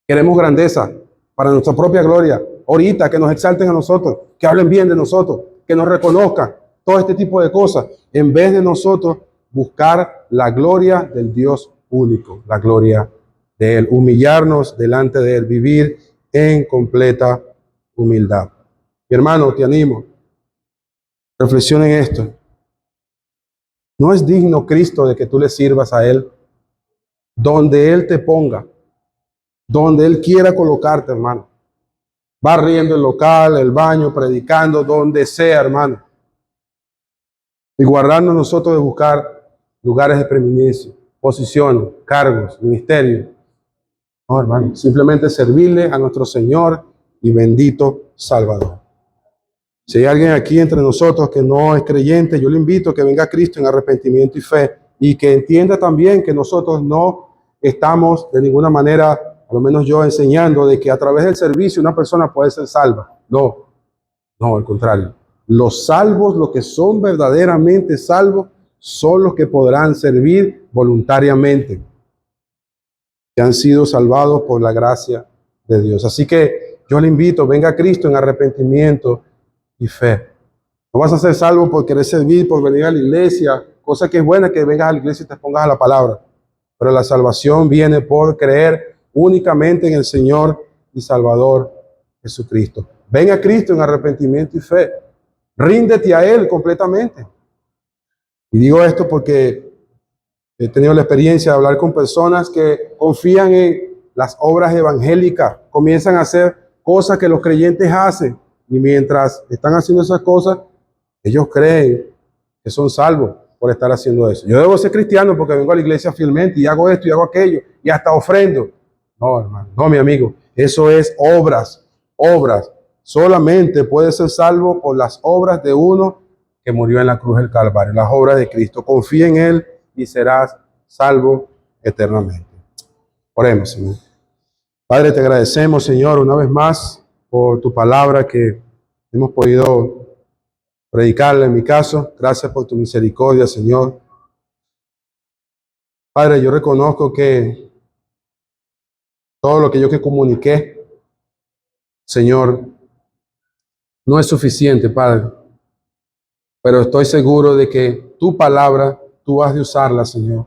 Queremos grandeza para nuestra propia gloria. Ahorita que nos exalten a nosotros, que hablen bien de nosotros, que nos reconozcan, todo este tipo de cosas, en vez de nosotros buscar la gloria del Dios único, la gloria de Él, humillarnos delante de Él, vivir en completa humildad. Mi hermano, te animo, reflexiona en esto. ¿No es digno Cristo de que tú le sirvas a Él? Donde Él te ponga, donde Él quiera colocarte, hermano. Barriendo el local, el baño, predicando, donde sea, hermano. Y guardarnos nosotros de buscar lugares de preeminencia, posiciones, cargos, ministerios. No, hermano, simplemente servirle a nuestro Señor y bendito Salvador. Si hay alguien aquí entre nosotros que no es creyente, yo le invito a que venga a Cristo en arrepentimiento y fe y que entienda también que nosotros no estamos de ninguna manera, a lo menos yo, enseñando de que a través del servicio una persona puede ser salva. No, al contrario. Los salvos, los que son verdaderamente salvos, son los que podrán servir voluntariamente, que han sido salvados por la gracia de Dios. Así que yo le invito, venga a Cristo en arrepentimiento y fe. No vas a ser salvo por querer servir, por venir a la iglesia, cosa que es buena que vengas a la iglesia y te pongas a la palabra. Pero la salvación viene por creer únicamente en el Señor y Salvador Jesucristo. Ven a Cristo en arrepentimiento y fe. Ríndete a Él completamente. Y digo esto porque he tenido la experiencia de hablar con personas que confían en las obras evangélicas, comienzan a hacer cosas que los creyentes hacen. Y mientras están haciendo esas cosas, ellos creen que son salvos por estar haciendo eso. Yo debo ser cristiano porque vengo a la iglesia fielmente y hago esto y hago aquello y hasta ofrendo. No, hermano, no, mi amigo. Eso es obras. Solamente puede ser salvo por las obras de uno que murió en la cruz del Calvario, las obras de Cristo. Confía en Él y serás salvo eternamente. Oremos, Señor. Padre, te agradecemos, Señor, una vez más por tu palabra que hemos podido predicarla en mi caso. Gracias por tu misericordia, Señor. Padre, yo reconozco que todo lo que yo comuniqué, Señor, no es suficiente, Padre. Pero estoy seguro de que tu palabra, tú has de usarla, Señor,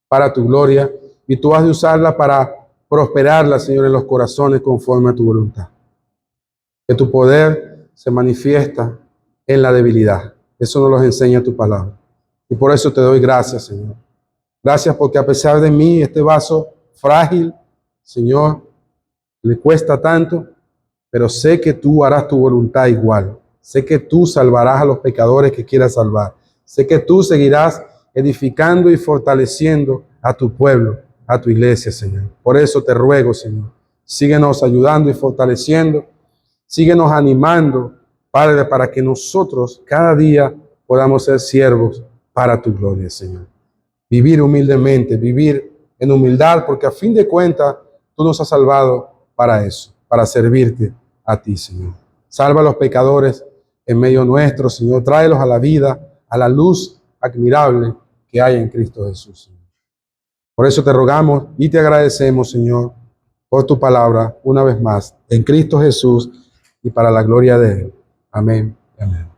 para tu gloria. Y tú has de usarla para prosperarla, Señor, en los corazones conforme a tu voluntad. Que tu poder se manifiesta en la debilidad. Eso nos lo enseña tu palabra. Y por eso te doy gracias, Señor. Gracias porque a pesar de mí, este vaso frágil, Señor, le cuesta tanto, pero sé que tú harás tu voluntad igual. Sé que tú salvarás a los pecadores que quieras salvar. Sé que tú seguirás edificando y fortaleciendo a tu pueblo, a tu iglesia, Señor. Por eso te ruego, Señor, síguenos ayudando y fortaleciendo. Síguenos animando, Padre, para que nosotros cada día podamos ser siervos para tu gloria, Señor. Vivir humildemente, vivir en humildad, porque a fin de cuentas tú nos has salvado para eso, para servirte a ti, Señor. Salva a los pecadores en medio nuestro, Señor. Tráelos a la vida, a la luz admirable que hay en Cristo Jesús, Señor. Por eso te rogamos y te agradecemos, Señor, por tu palabra una vez más, en Cristo Jesús y para la gloria de Él. Amén. Amén.